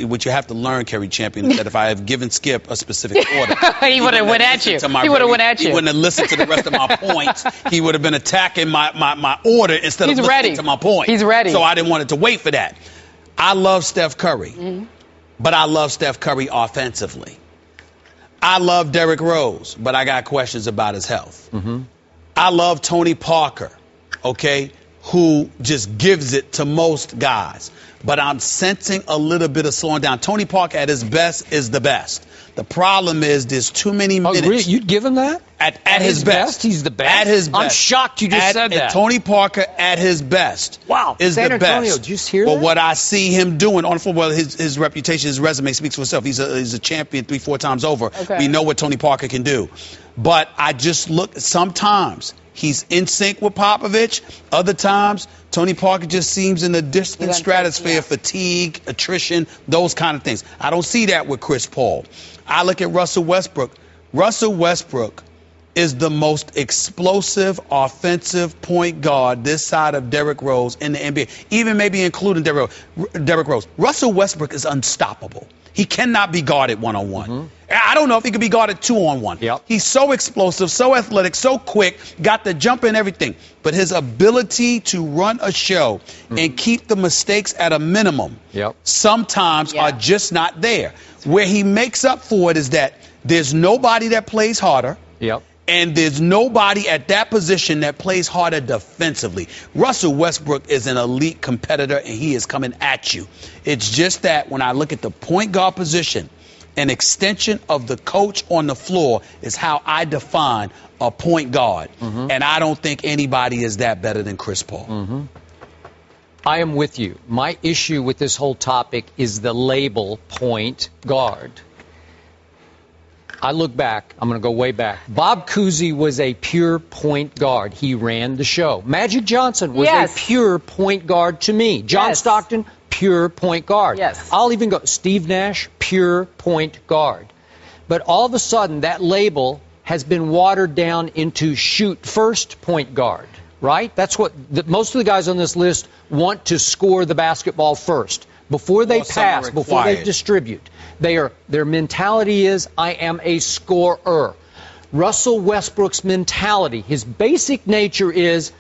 [SPEAKER 2] what you have to learn, Kerry Champion, is that if I have given Skip a specific order,
[SPEAKER 1] he would have went at you. He would have went at you.
[SPEAKER 2] He wouldn't have listened to the rest of my points. He would have been attacking my order instead of listening to my point.
[SPEAKER 1] He's ready.
[SPEAKER 2] So I didn't want it to wait for that. I love Steph Curry, but I love Steph Curry offensively. I love Derrick Rose, but I got questions about his health. I love Tony Parker, okay, who just gives it to most guys. But I'm sensing a little bit of slowing down. Tony Parker at his best is the best. The problem is there's too many minutes.
[SPEAKER 3] Really? You'd give him that?
[SPEAKER 2] At his best.
[SPEAKER 3] He's the best?
[SPEAKER 2] At his best.
[SPEAKER 3] I'm shocked you just said that.
[SPEAKER 2] Tony Parker at his best is
[SPEAKER 3] San
[SPEAKER 2] the
[SPEAKER 3] Antonio,
[SPEAKER 2] best.
[SPEAKER 3] did you just hear
[SPEAKER 2] but
[SPEAKER 3] that?
[SPEAKER 2] what I see him doing on football, his reputation, his resume speaks for itself. He's a champion 3-4 times over.
[SPEAKER 1] Okay.
[SPEAKER 2] We know what Tony Parker can do. But I just look, sometimes he's in sync with Popovich. Other times, Tony Parker just seems in a distant stratosphere, fatigue, attrition, those kind of things. I don't see that with Chris Paul. I look at Russell Westbrook. Russell Westbrook is the most explosive offensive point guard this side of Derrick Rose in the NBA, even maybe including Derrick Rose. Russell Westbrook is unstoppable. He cannot be guarded one-on-one. I don't know if he could be guarded two-on-one. He's so explosive, so athletic, so quick, got the jump and everything. But his ability to run a show and keep the mistakes at a minimum sometimes are just not there. Where he makes up for it is that there's nobody that plays harder. And there's nobody at that position that plays harder defensively. Russell Westbrook is an elite competitor, and he is coming at you. It's just that when I look at the point guard position, an extension of the coach on the floor is how I define a point guard. And I don't think anybody is that better than Chris Paul.
[SPEAKER 3] I am with you. My issue with this whole topic is the label point guard. I look back. I'm going to go way back. Bob Cousy was a pure point guard. He ran the show. Magic Johnson was a pure point guard to me. John Stockton, pure point guard. I'll even go Steve Nash, pure point guard. But all of a sudden, that label has been watered down into shoot first point guard, right? That's what most of the guys on this list want, to score the basketball first. Before they pass, before they distribute. Their mentality is, I am a scorer. Russell Westbrook's mentality, his basic nature is,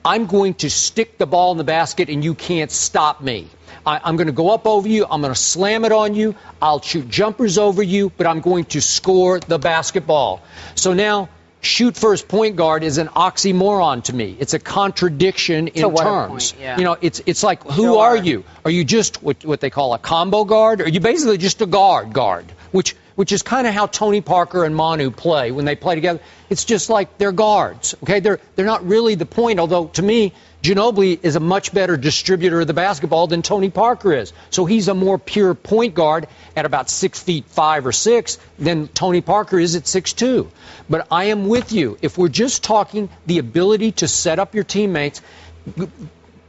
[SPEAKER 3] I'm going to stick the ball in the basket and you can't stop me. I'm going to go up over you. I'm going to slam it on you. I'll shoot jumpers over you, but I'm going to score the basketball. So now, shoot first point guard is an oxymoron to me. It's a contradiction in terms. You know, it's like, who are you? Are you just what they call a combo guard? Or are you basically just a guard? Which is kind of how Tony Parker and Manu play when they play together. It's just like they're guards. Okay, they're not really the point. Although to me, Ginobili is a much better distributor of the basketball than Tony Parker is. So he's a more pure point guard at about 6'5" or 6" than Tony Parker is at 6'2". But I am with you. If we're just talking the ability to set up your teammates,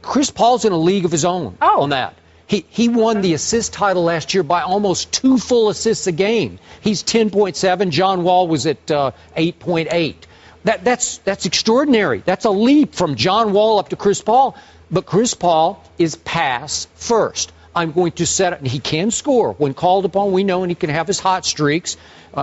[SPEAKER 3] Chris Paul's in a league of his own on that. He won the assist title last year by almost 2 full assists a game. He's 10.7. John Wall was at 8.8. That's extraordinary. That's a leap from John Wall up to Chris Paul. But Chris Paul is pass first. I'm going to set it, and he can score when called upon. We know, and he can have his hot streaks.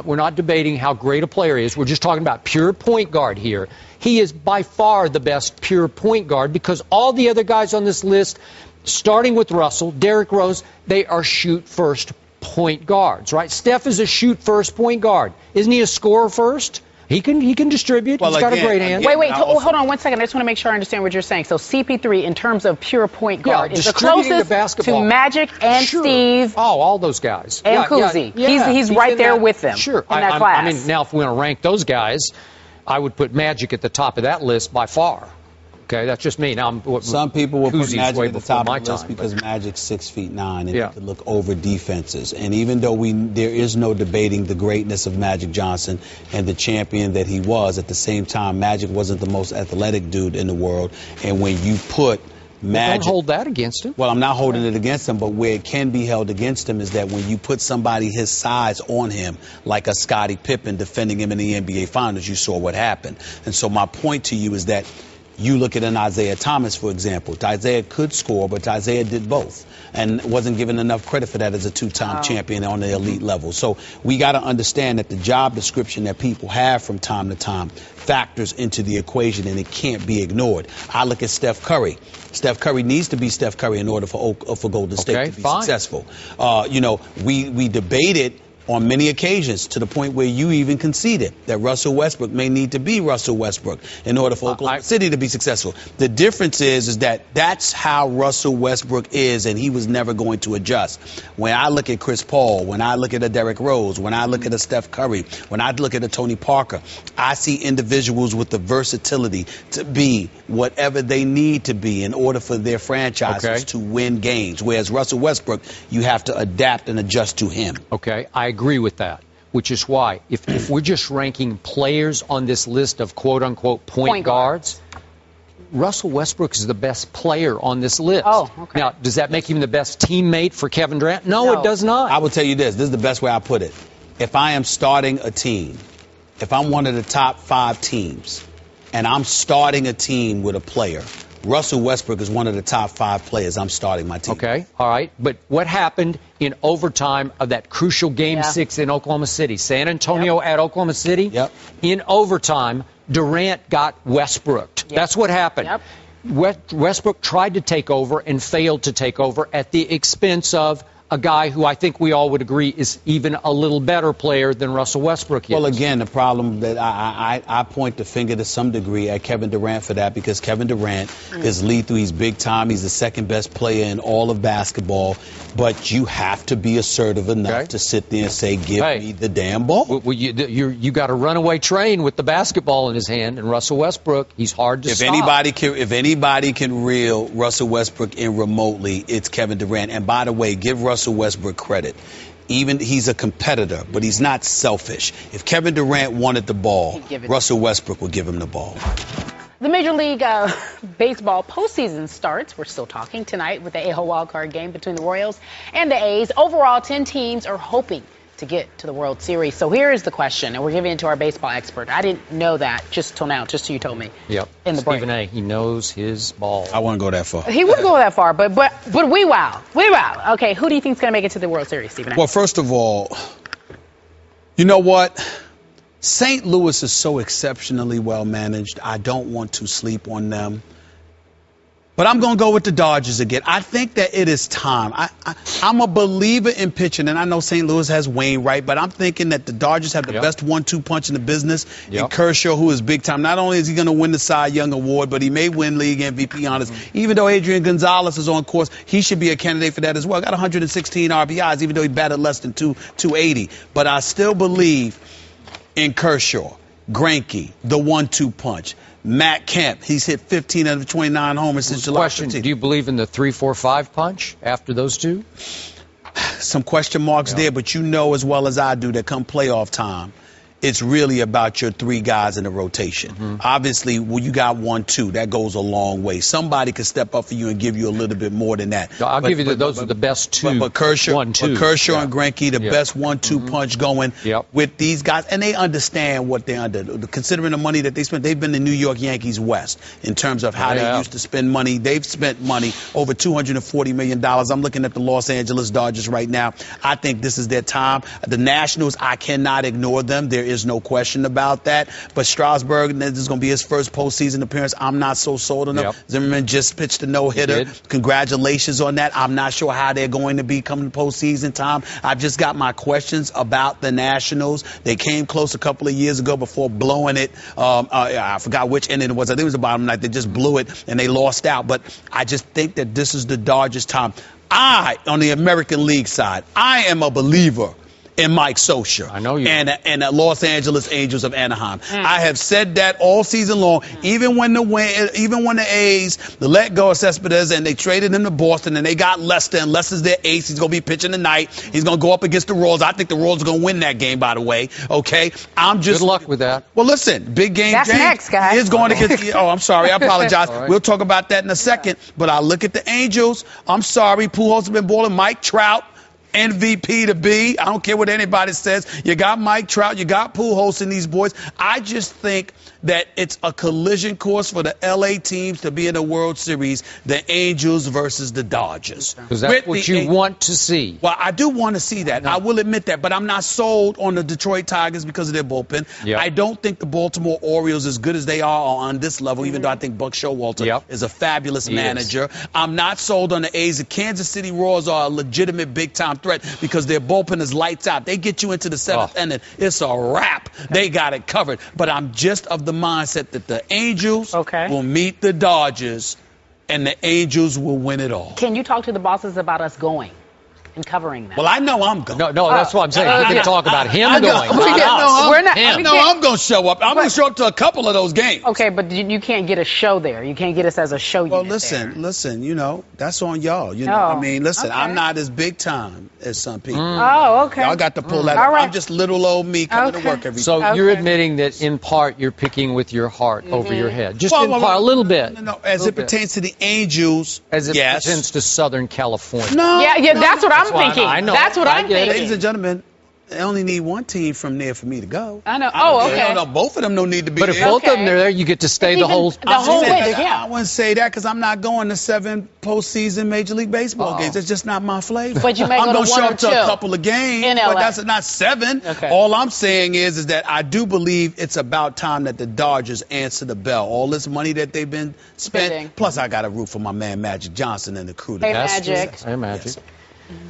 [SPEAKER 3] We're not debating how great a player he is. We're just talking about pure point guard here. He is by far the best pure point guard because all the other guys on this list, starting with Russell, Derrick Rose, they are shoot first point guards, right? Steph is a shoot first point guard. Isn't he a scorer first? He can distribute. He's got a great hand.
[SPEAKER 1] Wait, hold on 1 second. I just want to make sure I understand what you're saying. So CP3, in terms of pure point guard, is the closest to Magic and Steve.
[SPEAKER 3] Oh, all those guys.
[SPEAKER 1] And Cousy. He's right there with them.
[SPEAKER 3] Sure.
[SPEAKER 1] In that class.
[SPEAKER 3] I mean, now if we want to rank those guys, I would put Magic at the top of that list by far. Okay, that's just me. Now,
[SPEAKER 2] some people will put Magic
[SPEAKER 3] way
[SPEAKER 2] at the top
[SPEAKER 3] my
[SPEAKER 2] of the list
[SPEAKER 3] time,
[SPEAKER 2] because Magic's 6'9" and he could look over defenses. And even though there is no debating the greatness of Magic Johnson and the champion that he was, at the same time, Magic wasn't the most athletic dude in the world. And when you put
[SPEAKER 3] Don't hold that against him.
[SPEAKER 2] Well, I'm not holding it against him, but where it can be held against him is that when you put somebody his size on him, like a Scottie Pippen defending him in the NBA Finals, you saw what happened. And so my point to you is that you look at an Isaiah Thomas, for example. Isaiah could score, but Isaiah did both and wasn't given enough credit for that as a two-time champion on the elite level. So we got to understand that the job description that people have from time to time factors into the equation, and it can't be ignored. I look at Steph Curry. Steph Curry needs to be Steph Curry in order for Golden State to be successful. We debated on many occasions to the point where you even conceded that Russell Westbrook may need to be Russell Westbrook in order for Oklahoma City to be successful. The difference is that that's how Russell Westbrook is, and he was never going to adjust. When I look at Chris Paul, when I look at a Derrick Rose, when I look at a Steph Curry, when I look at a Tony Parker, I see individuals with the versatility to be whatever they need to be in order for their franchises to win games. Whereas Russell Westbrook, you have to adapt and adjust to him.
[SPEAKER 3] Okay, I agree with that, which is why if we're just ranking players on this list of quote-unquote point guards, Russell Westbrook is the best player on this list.
[SPEAKER 1] Oh, okay.
[SPEAKER 3] Now, does that make him the best teammate for Kevin Durant? No, it does not.
[SPEAKER 2] I will tell you this. This is the best way I put it. If I am starting a team, if I'm one of the top 5 teams, and I'm starting a team with a player, Russell Westbrook is one of the top 5 players I'm starting my team.
[SPEAKER 3] Okay, all right. But what happened in overtime of that crucial Game 6 in Oklahoma City? San Antonio at Oklahoma City? In overtime, Durant got Westbrooked. That's what happened. Westbrook tried to take over and failed to take over at the expense of a guy who I think we all would agree is even a little better player than Russell Westbrook is.
[SPEAKER 2] Well, again, the problem that I point the finger to some degree at Kevin Durant for that, because Kevin Durant is lethal. He's big time. He's the second best player in all of basketball. But you have to be assertive enough to sit there and say, give me the damn ball.
[SPEAKER 3] Well, you got a runaway train with the basketball in his hand, and Russell Westbrook, he's hard to stop.
[SPEAKER 2] If anybody can reel Russell Westbrook in remotely, it's Kevin Durant. And by the way, give Russell Westbrook credit. Even he's a competitor, but he's not selfish. If Kevin Durant wanted the ball, Russell Westbrook would give him the ball.
[SPEAKER 1] The Major League Baseball postseason starts. We're still talking tonight with the AL wildcard game between the Royals and the A's. Overall, 10 teams are hoping to get to the World Series. So here is the question, and we're giving it to our baseball expert. I didn't know that just till now, just so you told me.
[SPEAKER 3] Yep.
[SPEAKER 1] In the
[SPEAKER 3] Stephen A, he knows his ball.
[SPEAKER 2] I wouldn't go that far.
[SPEAKER 1] He wouldn't go that far, but we wow. We wow. Okay, who do you think is going to make it to the World Series, Stephen A?
[SPEAKER 2] Well, first of all, you know what? St. Louis is so exceptionally well managed. I don't want to sleep on them. But I'm going to go with the Dodgers again. I think that it is time. I'm a believer in pitching, and I know St. Louis has Wainwright, but I'm thinking that the Dodgers have the best 1-2 punch in the business. And Kershaw, who is big time. Not only is he going to win the Cy Young Award, but he may win League MVP honors. Even though Adrian Gonzalez is on course, he should be a candidate for that as well. Got 116 RBIs, even though he batted less than 280. But I still believe in Kershaw, Greinke, the 1-2 punch. Matt Kemp, he's hit 15 out of 29 homers since July 15th.
[SPEAKER 3] Do you believe in the 3-4-5 punch after those two?
[SPEAKER 2] Some question marks there, but you know as well as I do that come playoff time, it's really about your 3 guys in the rotation. Obviously, when you got 1-2, that goes a long way. Somebody could step up for you and give you a little bit more than that.
[SPEAKER 3] I'll give you those are the best 2.
[SPEAKER 2] But Kershaw and Greinke, the best 1-2 punch going with these guys. And they understand what they're under. Considering the money that they spent, they've been the New York Yankees West in terms of how they used to spend money. They've spent money, over $240 million. I'm looking at the Los Angeles Dodgers right now. I think this is their time. The Nationals, I cannot ignore them. There is no question about that. But Strasburg, this is going to be his first postseason appearance. I'm not so sold on him. Zimmerman just pitched a no-hitter. Congratulations on that. I'm not sure how they're going to be coming postseason time. I've just got my questions about the Nationals. They came close a couple of years ago before blowing it. I forgot which inning it was. I think it was the bottom night. They just blew it and they lost out. But I just think that this is the Dodgers' time. On the American League side, I am a believer and Mike Scioscia.
[SPEAKER 3] I know you.
[SPEAKER 2] And the Los Angeles Angels of Anaheim. I have said that all season long. Even when the A's let go of Cespedes and they traded him to Boston and they got Lester, and Lester's their ace. He's going to be pitching tonight. He's going to go up against the Royals. I think the Royals are going to win that game, by the way. Okay?
[SPEAKER 3] Good luck with that.
[SPEAKER 2] Well, listen, big game.
[SPEAKER 1] That's
[SPEAKER 2] James
[SPEAKER 1] next, guys.
[SPEAKER 2] is going against. Oh, I'm sorry. I apologize.
[SPEAKER 3] Right.
[SPEAKER 2] We'll talk about that in a second. But I look at the Angels. I'm sorry. Pujols has been balling. Mike Trout, MVP to be. I don't care what anybody says. You got Mike Trout. You got Pujols in these boys. I just think that it's a collision course for the L.A. teams to be in the World Series, the Angels versus the Dodgers.
[SPEAKER 3] Because that's what you want to see.
[SPEAKER 2] Well, I do want to see that. I will admit that. But I'm not sold on the Detroit Tigers because of their bullpen.
[SPEAKER 3] Yep.
[SPEAKER 2] I don't think the Baltimore Orioles, as good as they are on this level, even though I think Buck Showalter is a fabulous manager. I'm not sold on the A's. The Kansas City Royals are a legitimate big-time threat because their bullpen is lights out. They get you into the seventh inning. It's a wrap. They got it covered. But I'm just of the mindset that the Angels will meet the Dodgers and the Angels will win it all.
[SPEAKER 1] Can you talk to the bosses about us going and covering them?
[SPEAKER 2] Well, I know I'm going.
[SPEAKER 3] No, that's what I'm saying. We can talk about him going.
[SPEAKER 2] I know I'm going to show up. I'm going to show up to a couple of those games.
[SPEAKER 1] Okay, but you can't get a show there. You can't get us as a show unit.
[SPEAKER 2] Well, listen, you know, that's on y'all. You know, I mean, listen, I'm not as big time as some people.
[SPEAKER 1] Oh, okay.
[SPEAKER 2] Y'all got to pull that up. I'm just little old me coming to work every day.
[SPEAKER 3] So you're admitting that in part you're picking with your heart over your head. Just in part, a little bit.
[SPEAKER 2] No, as it pertains to the Angels,
[SPEAKER 3] as it pertains to Southern California.
[SPEAKER 2] No.
[SPEAKER 1] Yeah, that's what I'm thinking.
[SPEAKER 3] I know.
[SPEAKER 1] That's what I'm thinking.
[SPEAKER 2] Ladies and gentlemen, I only need one team from there for me to go.
[SPEAKER 1] I know.
[SPEAKER 2] No, both of them don't need to be
[SPEAKER 3] there.
[SPEAKER 2] But
[SPEAKER 3] if both of them are there, you get to stay the whole
[SPEAKER 1] way.
[SPEAKER 2] I wouldn't say that because I'm not going to 7 postseason Major League Baseball games. It's just not my flavor.
[SPEAKER 1] But you may
[SPEAKER 2] I'm
[SPEAKER 1] go to
[SPEAKER 2] show
[SPEAKER 1] one
[SPEAKER 2] up to a couple of games,
[SPEAKER 1] in LA.
[SPEAKER 2] but that's not 7.
[SPEAKER 1] Okay.
[SPEAKER 2] All I'm saying is that I do believe it's about time that the Dodgers answer the bell. All this money that they've been spent, plus I got to root for my man Magic Johnson and the crew.
[SPEAKER 1] Hey, Magic.
[SPEAKER 3] Hey, Magic.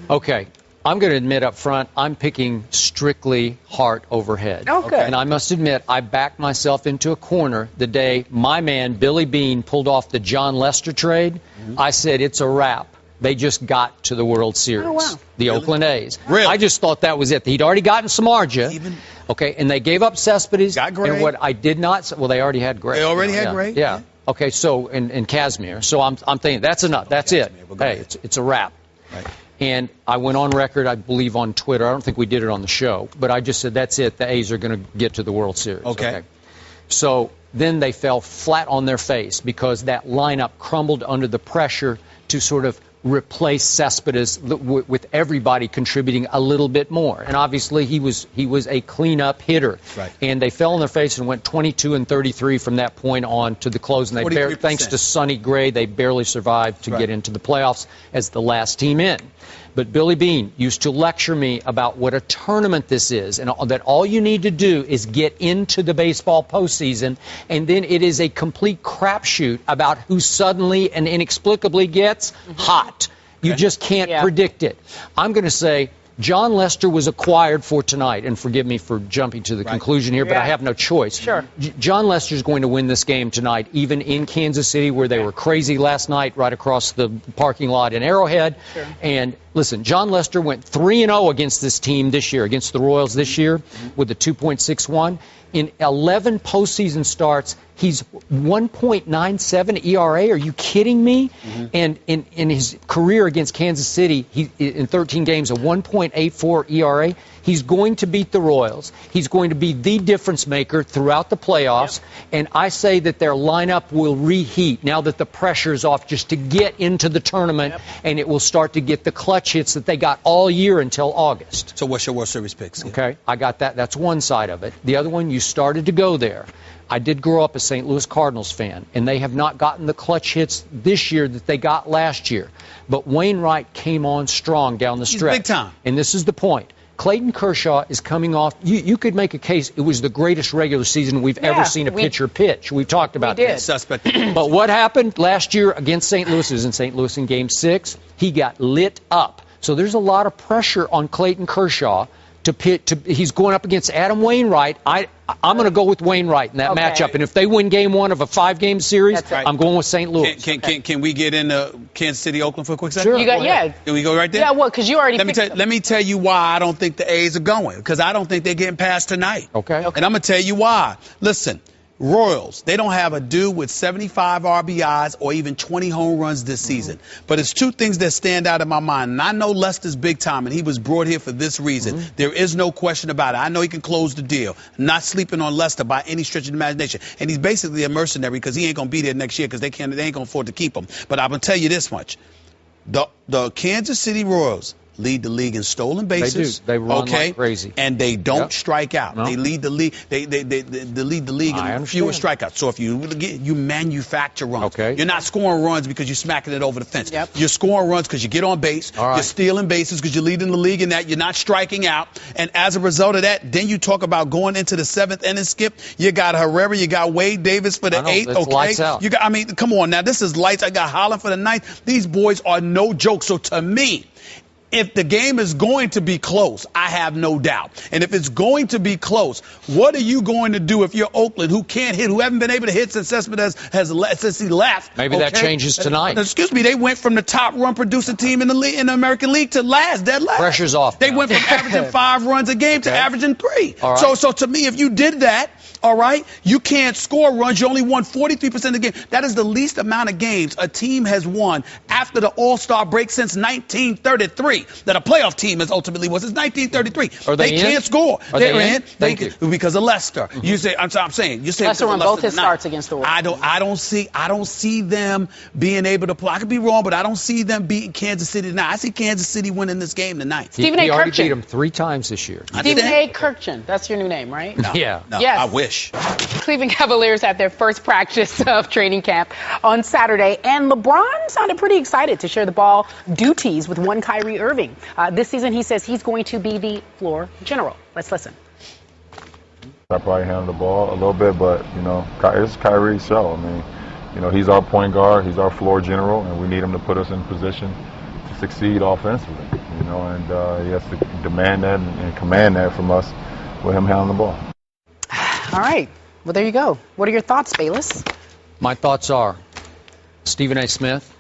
[SPEAKER 3] Okay. I'm going to admit up front, I'm picking strictly heart over head.
[SPEAKER 1] Okay.
[SPEAKER 3] And I must admit, I backed myself into a corner the day my man Billy Beane pulled off the John Lester trade. I said, it's a wrap. They just got to the World Series. The Oakland A's.
[SPEAKER 2] Really?
[SPEAKER 3] I just thought that was it. He'd already gotten Samardzija. Okay, and they gave up Cespedes.
[SPEAKER 2] Got Gray.
[SPEAKER 3] And what I did not, well, they already had Gray.
[SPEAKER 2] They already had Gray?
[SPEAKER 3] Yeah. Okay, so, and Casimir. So I'm thinking, that's enough. That's it. Hey, it's a wrap.
[SPEAKER 2] Right.
[SPEAKER 3] And I went on record, I believe on Twitter, I don't think we did it on the show, but I just said, that's it, the A's are going to get to the World Series.
[SPEAKER 2] Okay.
[SPEAKER 3] So then they fell flat on their face because that lineup crumbled under the pressure to sort of replace Cespedes with everybody contributing a little bit more. And obviously he was a cleanup hitter.
[SPEAKER 2] Right.
[SPEAKER 3] And they fell on their face and went 22-33 from that point on to the close. And they thanks to Sonny Gray, they barely survived to get into the playoffs as the last team in. But Billy Beane used to lecture me about what a tournament this is, and that all you need to do is get into the baseball postseason, and then it is a complete crapshoot about who suddenly and inexplicably gets hot. You just can't predict it. I'm going to say John Lester was acquired for tonight, and forgive me for jumping to the conclusion here, but I have no choice.
[SPEAKER 1] Sure.
[SPEAKER 3] John Lester's going to win this game tonight, even in Kansas City, where they were crazy last night, right across the parking lot in Arrowhead.
[SPEAKER 1] Sure.
[SPEAKER 3] And listen, John Lester went 3-0 against this team this year, against the Royals this year, with a 2.61. In 11 postseason starts, he's 1.97 ERA. Are you kidding me? And in his career against Kansas City, he in 13 games, a 1.84 ERA. He's going to beat the Royals. He's going to be the difference maker throughout the playoffs. And I say that their lineup will reheat now that the pressure's off, just to get into the tournament, and it will start to get the clutch hits that they got all year until August.
[SPEAKER 2] So what's your World Series picks?
[SPEAKER 3] Okay, I got that. That's one side of it. The other one, you started to go there. I did grow up a St. Louis Cardinals fan, and they have not gotten the clutch hits this year that they got last year. But Wainwright came on strong down the stretch.
[SPEAKER 2] Big time.
[SPEAKER 3] And this is the point. Clayton Kershaw is coming off. You could make a case it was the greatest regular season we've ever seen a pitcher pitch. We've talked about that.
[SPEAKER 2] Suspect.
[SPEAKER 3] But what happened last year against St. Louis, in St. Louis in Game 6, he got lit up. So there's a lot of pressure on Clayton Kershaw he's going up against Adam Wainwright. I'm going to go with Wainwright in that matchup. And if they win game 1 of a 5-game series, I'm going with St. Louis.
[SPEAKER 2] Can we get into Kansas City, Oakland for a quick second?
[SPEAKER 1] Sure. Can
[SPEAKER 2] we go right there?
[SPEAKER 1] Yeah, well, because you already
[SPEAKER 2] Let me tell you why I don't think the A's are going, because I don't think they're getting past tonight.
[SPEAKER 3] Okay.
[SPEAKER 2] And I'm going to tell you why. Listen. Royals, they don't have a dude with 75 RBIs or even 20 home runs this season. But it's 2 things that stand out in my mind. And I know Lester's big time, and he was brought here for this reason. There is no question about it. I know he can close the deal. I'm not sleeping on Lester by any stretch of the imagination. And he's basically a mercenary because he ain't going to be there next year because they ain't going to afford to keep him. But I'm going to tell you this much. The Kansas City Royals lead the league in stolen bases.
[SPEAKER 3] They do. They run like crazy.
[SPEAKER 2] And they don't strike out. No. They lead the league. They lead the league in fewer strikeouts. So if you manufacture runs. You're not scoring runs because you're smacking it over the fence. You're scoring runs because you get on base. You're stealing bases because you're leading the league in that. You're not striking out. And as a result of that, then you talk about going into the 7th inning skip. You got Herrera. You got Wade Davis for the 8th.
[SPEAKER 3] Lights out.
[SPEAKER 2] You got. I mean, come on now. This is lights. I got Holland for the 9th. These boys are no joke. So to me, if the game is going to be close, I have no doubt. And if it's going to be close, what are you going to do if you're Oakland, who can't hit, who haven't been able to hit since Cespedes since he left?
[SPEAKER 3] Maybe that changes tonight.
[SPEAKER 2] Excuse me, they went from the top run-producing team in the league, in the American League to dead last.
[SPEAKER 3] Pressure's off.
[SPEAKER 2] They went from averaging 5 runs a game to averaging 3.
[SPEAKER 3] Right.
[SPEAKER 2] So to me, if you did that, all right, you can't score runs. You only won 43% of the game. That is the least amount of games a team has won after the All-Star break since 1933. That a playoff team has ultimately was. It's 1933. They can't score. They're in. Because of Leicester. You say. I'm saying. You say
[SPEAKER 1] Leicester won both his starts against the Warriors.
[SPEAKER 2] I don't see them being able to play. I could be wrong, but I don't see them beating Kansas City tonight. I see Kansas City winning this game tonight.
[SPEAKER 1] Stephen A.
[SPEAKER 3] He already beat them 3 times this year.
[SPEAKER 1] Stephen A. Kirkchin. That's your new name, right?
[SPEAKER 2] No,
[SPEAKER 3] yeah.
[SPEAKER 2] No,
[SPEAKER 1] yes.
[SPEAKER 2] I wish.
[SPEAKER 1] Cleveland Cavaliers had their first practice of training camp on Saturday, and LeBron sounded pretty excited to share the ball duties with one Kyrie Irving. This season, he says he's going to be the floor general. Let's listen.
[SPEAKER 19] I probably handle the ball a little bit, but, it's Kyrie's show. I mean, he's our point guard, he's our floor general, and we need him to put us in position to succeed offensively, and he has to demand that and command that from us with him handling the ball.
[SPEAKER 1] All right. Well, there you go. What are your thoughts, Bayless?
[SPEAKER 3] My thoughts are, Stephen A. Smith,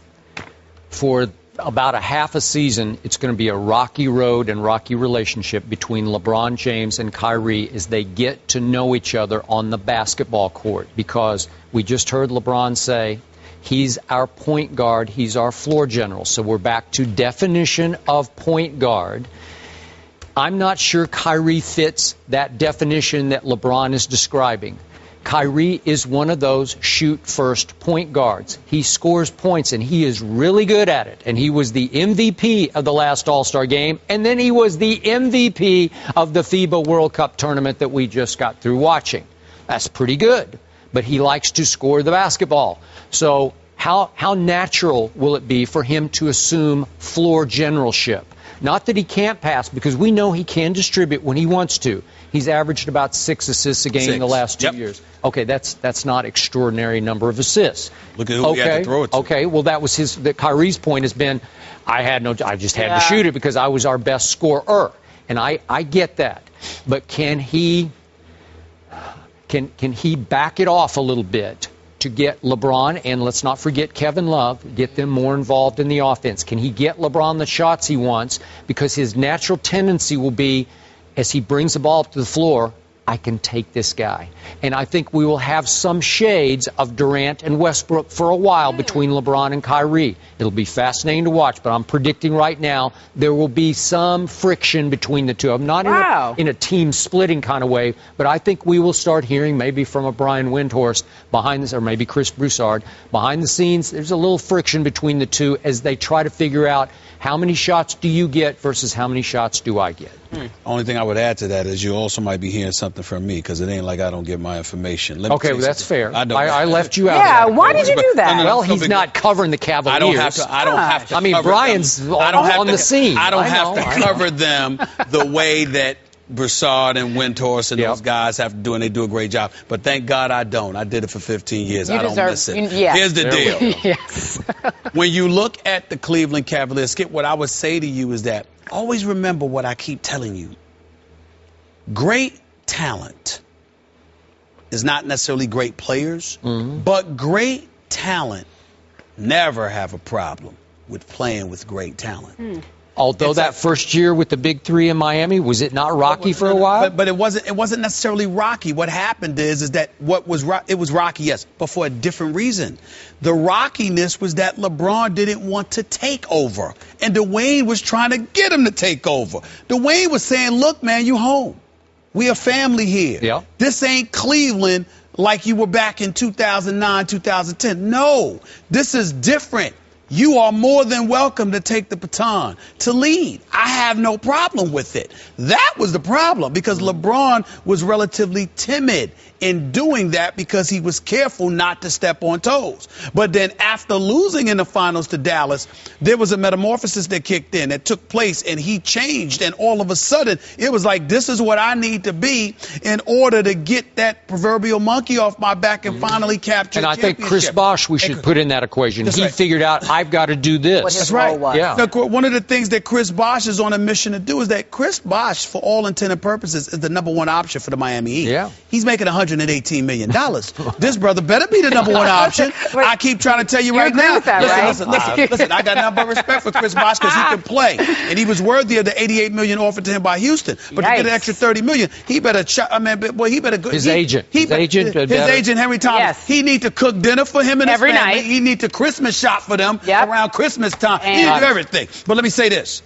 [SPEAKER 3] for about a half a season, it's going to be a rocky road and rocky relationship between LeBron James and Kyrie as they get to know each other on the basketball court, because we just heard LeBron say he's our point guard, he's our floor general. So we're back to definition of point guard. I'm not sure Kyrie fits that definition that LeBron is describing. Kyrie is one of those shoot-first point guards. He scores points, and he is really good at it. And he was the MVP of the last All-Star game, and then he was the MVP of the FIBA World Cup tournament that we just got through watching. That's pretty good, but he likes to score the basketball. So how natural will it be for him to assume floor generalship? Not that he can't pass, because we know he can distribute when he wants to. He's averaged about 6 assists a game in the last 2 years. Okay, that's not extraordinary number of assists.
[SPEAKER 2] Look at who he had to throw it to.
[SPEAKER 3] Okay, well, that was Kyrie's point has been, I just had to shoot it because I was our best scorer. And I get that. But can he back it off a little bit to get LeBron, and let's not forget Kevin Love, get them more involved in the offense? Can he get LeBron the shots he wants? Because his natural tendency will be, as he brings the ball up to the floor, I can take this guy. And I think we will have some shades of Durant and Westbrook for a while between LeBron and Kyrie. It'll be fascinating to watch, but I'm predicting right now there will be some friction between the two of them. Not in a team splitting kind of way, but I think we will start hearing maybe from a Brian Windhorst behind this, or maybe Chris Broussard behind the scenes. There's a little friction between the two as they try to figure out how many shots do you get versus how many shots do I get.
[SPEAKER 2] Only thing I would add to that is you also might be hearing something from me, because it ain't like I don't get my information.
[SPEAKER 3] Okay, well, that's fair.
[SPEAKER 2] I
[SPEAKER 3] left you out.
[SPEAKER 1] Yeah, why did you do that?
[SPEAKER 3] Well, he's not covering the Cavaliers.
[SPEAKER 2] I don't have to.
[SPEAKER 3] I mean, Brian's on the scene.
[SPEAKER 2] I don't have to cover them the way that Broussard and Windhorst and those guys have to do, and they do a great job. But thank God I don't. I did it for 15 years. I don't miss it. Here's the deal.
[SPEAKER 1] Yes.
[SPEAKER 2] When you look at the Cleveland Cavaliers, Skip, what I would say to you is that always remember what I keep telling you. great talent is not necessarily great players, but great talent never have a problem with playing with great talent.
[SPEAKER 3] Although that first year with the big three in Miami, was it not rocky for a while?
[SPEAKER 2] But it wasn't necessarily rocky. What happened is that it was rocky, yes, but for a different reason. The rockiness was that LeBron didn't want to take over, and Dwayne was trying to get him to take over. Dwayne was saying, "Look, man, you home. We a family here.
[SPEAKER 3] Yeah.
[SPEAKER 2] This ain't Cleveland like you were back in 2009, 2010. No, this is different. You are more than welcome to take the baton, to lead. I have no problem with it." That was the problem, because LeBron was relatively timid in doing that because he was careful not to step on toes. But then after losing in the finals to Dallas, there was a metamorphosis that kicked in, that took place, and he changed. And all of a sudden, it was like, this is what I need to be in order to get that proverbial monkey off my back and finally capture
[SPEAKER 3] And I think Chris Bosh we should put in that equation.
[SPEAKER 2] That's
[SPEAKER 3] He
[SPEAKER 2] right.
[SPEAKER 3] figured out, I've got to do this.
[SPEAKER 2] That's right.
[SPEAKER 3] Yeah.
[SPEAKER 2] Now, one of the things that Chris Bosh is on a mission to do is that Chris Bosh, for all intent and purposes, is the #1 option for the Miami Heat.
[SPEAKER 3] Yeah.
[SPEAKER 2] He's making $118 million. This brother better be the #1 option. I keep trying to tell you right
[SPEAKER 1] agree
[SPEAKER 2] now.
[SPEAKER 1] with that,
[SPEAKER 2] listen,
[SPEAKER 1] right?
[SPEAKER 2] listen. I got nothing but respect for Chris Bosh because he can play, and he was worthy of the $88 million offered to him by Houston. But to get an extra $30 million, he better. He better go.
[SPEAKER 3] His agent,
[SPEAKER 2] his agent, Henry Thomas.
[SPEAKER 1] Yes.
[SPEAKER 2] He need to cook dinner for him and
[SPEAKER 1] Every
[SPEAKER 2] his family.
[SPEAKER 1] night.
[SPEAKER 2] He need to Christmas shop for them around Christmas time. He need to do everything. But let me say this: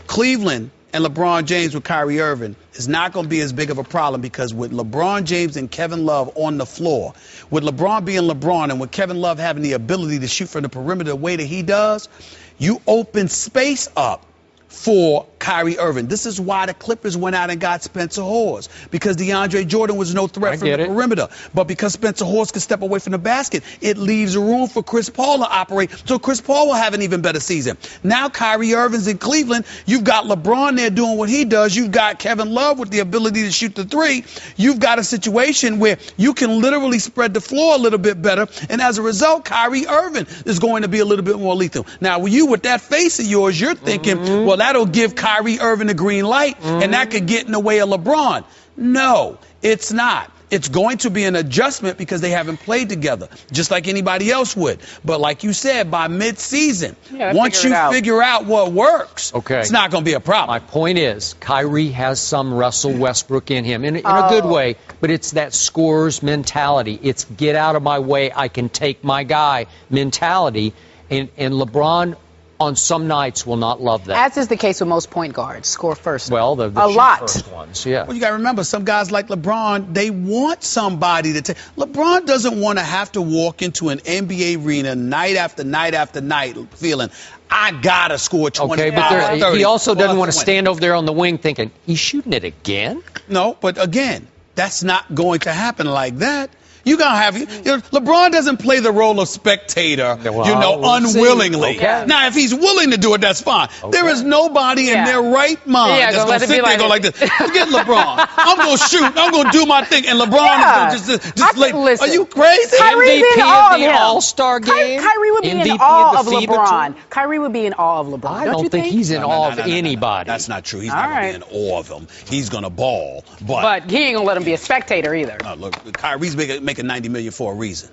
[SPEAKER 2] Cleveland and LeBron James with Kyrie Irving is not going to be as big of a problem, because with LeBron James and Kevin Love on the floor, with LeBron being LeBron and with Kevin Love having the ability to shoot from the perimeter the way that he does, you open space up for Kyrie Irving. This is why the Clippers went out and got Spencer Hawes, because DeAndre Jordan was no threat from the perimeter. But because Spencer Hawes can step away from the basket, it leaves room for Chris Paul to operate. So Chris Paul will have an even better season. Now Kyrie Irving's in Cleveland. You've got LeBron there doing what he does. You've got Kevin Love with the ability to shoot the three. You've got a situation where you can literally spread the floor a little bit better. And as a result, Kyrie Irving is going to be a little bit more lethal. Now, with you with that face of yours, you're thinking, well, that'll give Kyrie Irving the green light, and that could get in the way of LeBron. No, it's not. It's going to be an adjustment because they haven't played together, just like anybody else would. But like you said, by mid-season, once you figure out what works, it's not going to be a problem.
[SPEAKER 3] My point is, Kyrie has some Russell Westbrook in him, in a good way, but it's that scorer's mentality. It's get out of my way, I can take my guy mentality, and LeBron on some nights will not love that.
[SPEAKER 1] As is the case with most point guards, score first.
[SPEAKER 3] Well, the
[SPEAKER 1] a lot.
[SPEAKER 3] First ones, yeah.
[SPEAKER 2] Well, you got to remember, some guys like LeBron, they want somebody to take. LeBron doesn't want to have to walk into an NBA arena night after night after night feeling, I got to score 25
[SPEAKER 3] but
[SPEAKER 2] 30.
[SPEAKER 3] He also doesn't want to stand over there on the wing thinking, he's shooting it again?
[SPEAKER 2] No, but again, that's not going to happen like that. You gotta have LeBron doesn't play the role of spectator, unwillingly.
[SPEAKER 3] Okay.
[SPEAKER 2] Now, if he's willing to do it, that's fine. There is nobody in their right mind that's gonna sit there and go like this. Forget LeBron. I'm gonna shoot. I'm gonna do my thing, and LeBron is gonna just like, are you crazy?
[SPEAKER 3] MVP of the All-Star game.
[SPEAKER 1] Kyrie would be in awe of LeBron. Kyrie would be in awe of LeBron.
[SPEAKER 3] I don't think he's in awe of anybody.
[SPEAKER 2] That's not true. He's not gonna be in awe of him. He's gonna ball,
[SPEAKER 1] but he ain't gonna let him be a spectator either.
[SPEAKER 2] Look, Kyrie's making $90 million for a reason.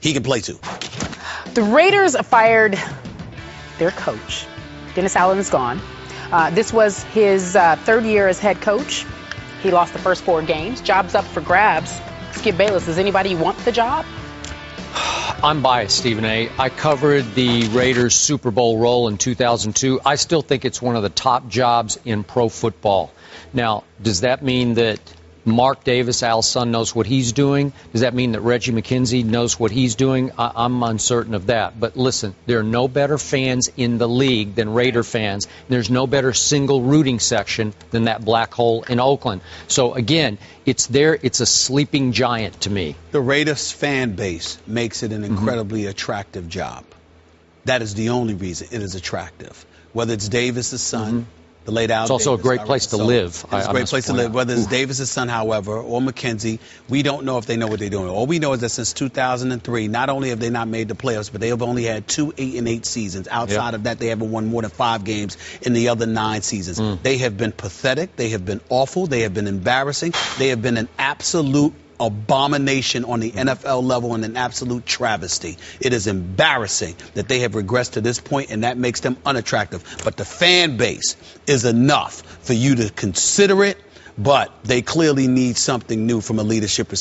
[SPEAKER 2] He can play too.
[SPEAKER 1] The Raiders fired their coach. Dennis Allen is gone. This was his third year as head coach. He lost the first 4 games. Job's up for grabs. Skip Bayless, does anybody want the job?
[SPEAKER 3] I'm biased, Stephen A. I covered the Raiders Super Bowl role in 2002. I still think it's one of the top jobs in pro football. Now, does that mean that Mark Davis, Al's son, knows what he's doing? Does that mean that Reggie McKenzie knows what he's doing? I'm uncertain of that. But listen, there are no better fans in the league than Raider fans. There's no better single rooting section than that black hole in Oakland. So, again, it's there. It's a sleeping giant to me.
[SPEAKER 2] The Raiders fan base makes it an incredibly attractive job. That is the only reason it is attractive. Whether it's Davis' son, the late Al
[SPEAKER 3] It's also
[SPEAKER 2] Davis,
[SPEAKER 3] a great place to live.
[SPEAKER 2] It's a great place to live. Whether it's Davis's son, however, or McKenzie, we don't know if they know what they're doing. All we know is that since 2003, not only have they not made the playoffs, but they have only had 2 8-8 seasons. Outside of that, they haven't won more than 5 games in the other 9 seasons. They have been pathetic. They have been awful. They have been embarrassing. They have been an absolute abomination on the NFL level and an absolute travesty. It is embarrassing that they have regressed to this point, and that makes them unattractive. But the fan base is enough for you to consider it, but they clearly need something new from a leadership perspective.